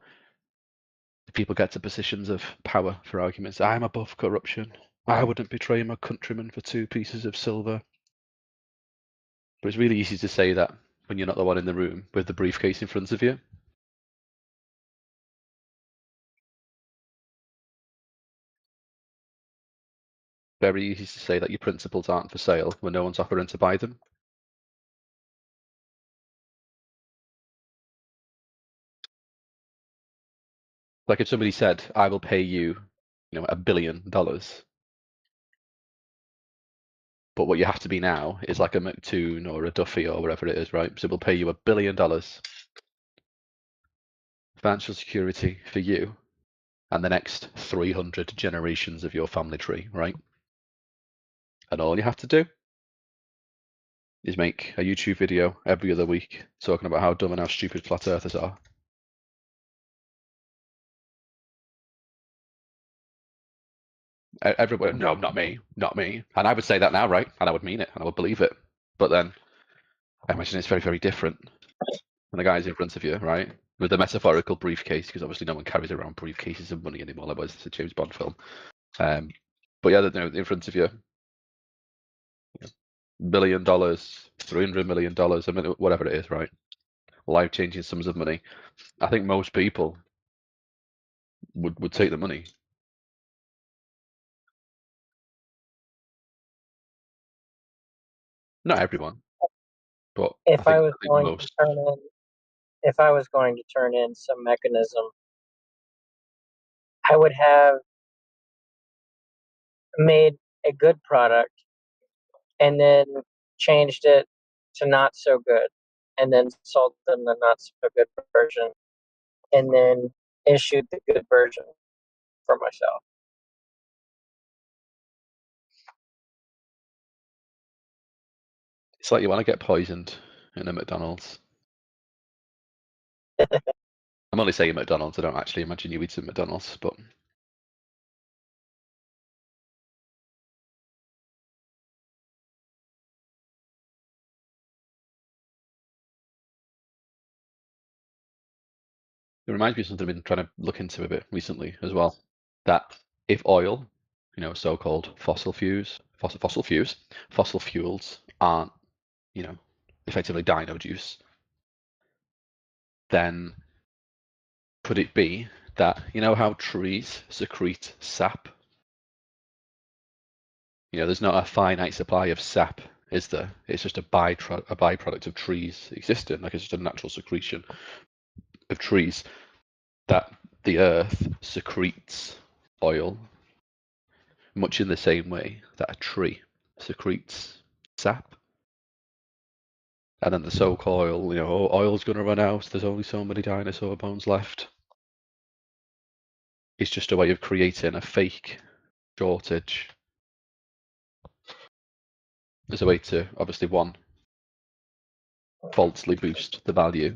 if people get to positions of power, for arguments, "I'm above corruption. I wouldn't betray my countrymen for 2 pieces of silver." But it's really easy to say that when you're not the one in the room with the briefcase in front of you. Very easy to say that your principles aren't for sale when no one's offering to buy them. Like if somebody said, "I will pay you, $1 billion," But what you have to be now is like a McToon or a Duffy or whatever it is, right? So we'll pay you $1 billion financial security for you and the next 300 generations of your family tree, right? And all you have to do is make a YouTube video every other week talking about how dumb and how stupid flat earthers are. Everybody, no, not me, not me. And I would say that now, right? And I would mean it, and I would believe it. But then I imagine it's very, very different. And the guy's in front of you, right? With the metaphorical briefcase, because obviously no one carries around briefcases of money anymore. Otherwise, it's a James Bond film. But yeah, in front of you, $1 billion, $300 million, I mean, whatever it is, right? Life-changing sums of money. I think most people would take the money. Not everyone, but If I was I think going most. to turn in, if I was going to turn in some mechanism, I would have made a good product and then changed it to not so good, and then sold them the not so good version, and then issued the good version for myself. It's like you want to get poisoned in a McDonald's. I'm only saying McDonald's. I don't actually imagine you eat at McDonald's, but it reminds me of something I've been trying to look into a bit recently as well. That if oil, so-called fossil fuels aren't, effectively dino juice, then could it be that how trees secrete sap? There's not a finite supply of sap, is there? It's just a byproduct of trees existing, like it's just a natural secretion of trees, that the earth secretes oil much in the same way that a tree secretes sap. And then the so-called, oil's going to run out, there's only so many dinosaur bones left. It's just a way of creating a fake shortage. There's a way to, obviously, one, falsely boost the value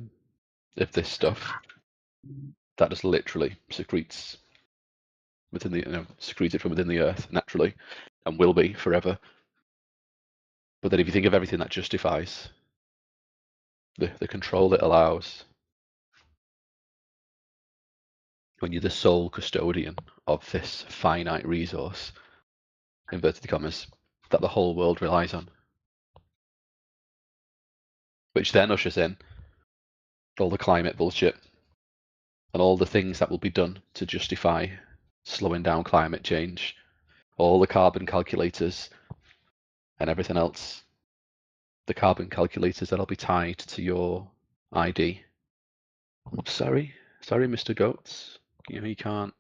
of this stuff that just literally secretes within the, secreted from within the earth naturally and will be forever. But then if you think of everything that justifies the control it allows, when you're the sole custodian of this finite resource, inverted commas, that the whole world relies on, which then ushers in all the climate bullshit and all the things that will be done to justify slowing down climate change, all the carbon calculators and everything else, the carbon calculators that'll be tied to your ID. Sorry, Mr. Goats, you can't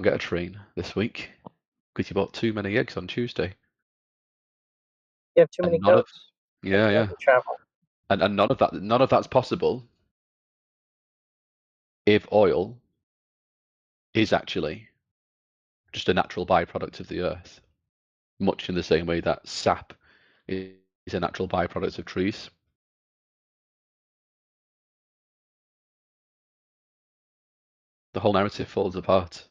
get a train this week because you bought too many eggs on Tuesday. You have too many goats. Yeah. Travel. And none of that's possible if oil is actually just a natural byproduct of the earth, much in the same way that sap is a natural byproduct of trees. The whole narrative falls apart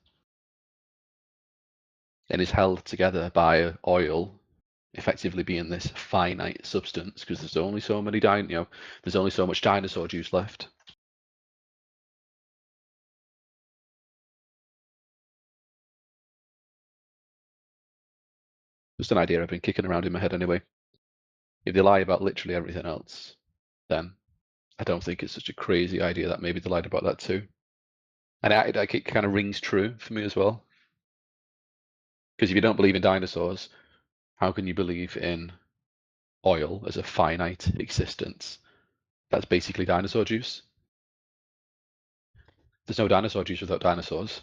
and is held together by oil effectively being this finite substance because there's only so many there's only so much dinosaur juice left. Just an idea I've been kicking around in my head anyway. If they lie about literally everything else, then I don't think it's such a crazy idea that maybe they lied about that too. And it kind of rings true for me as well. Because if you don't believe in dinosaurs, how can you believe in oil as a finite existence? That's basically dinosaur juice. There's no dinosaur juice without dinosaurs.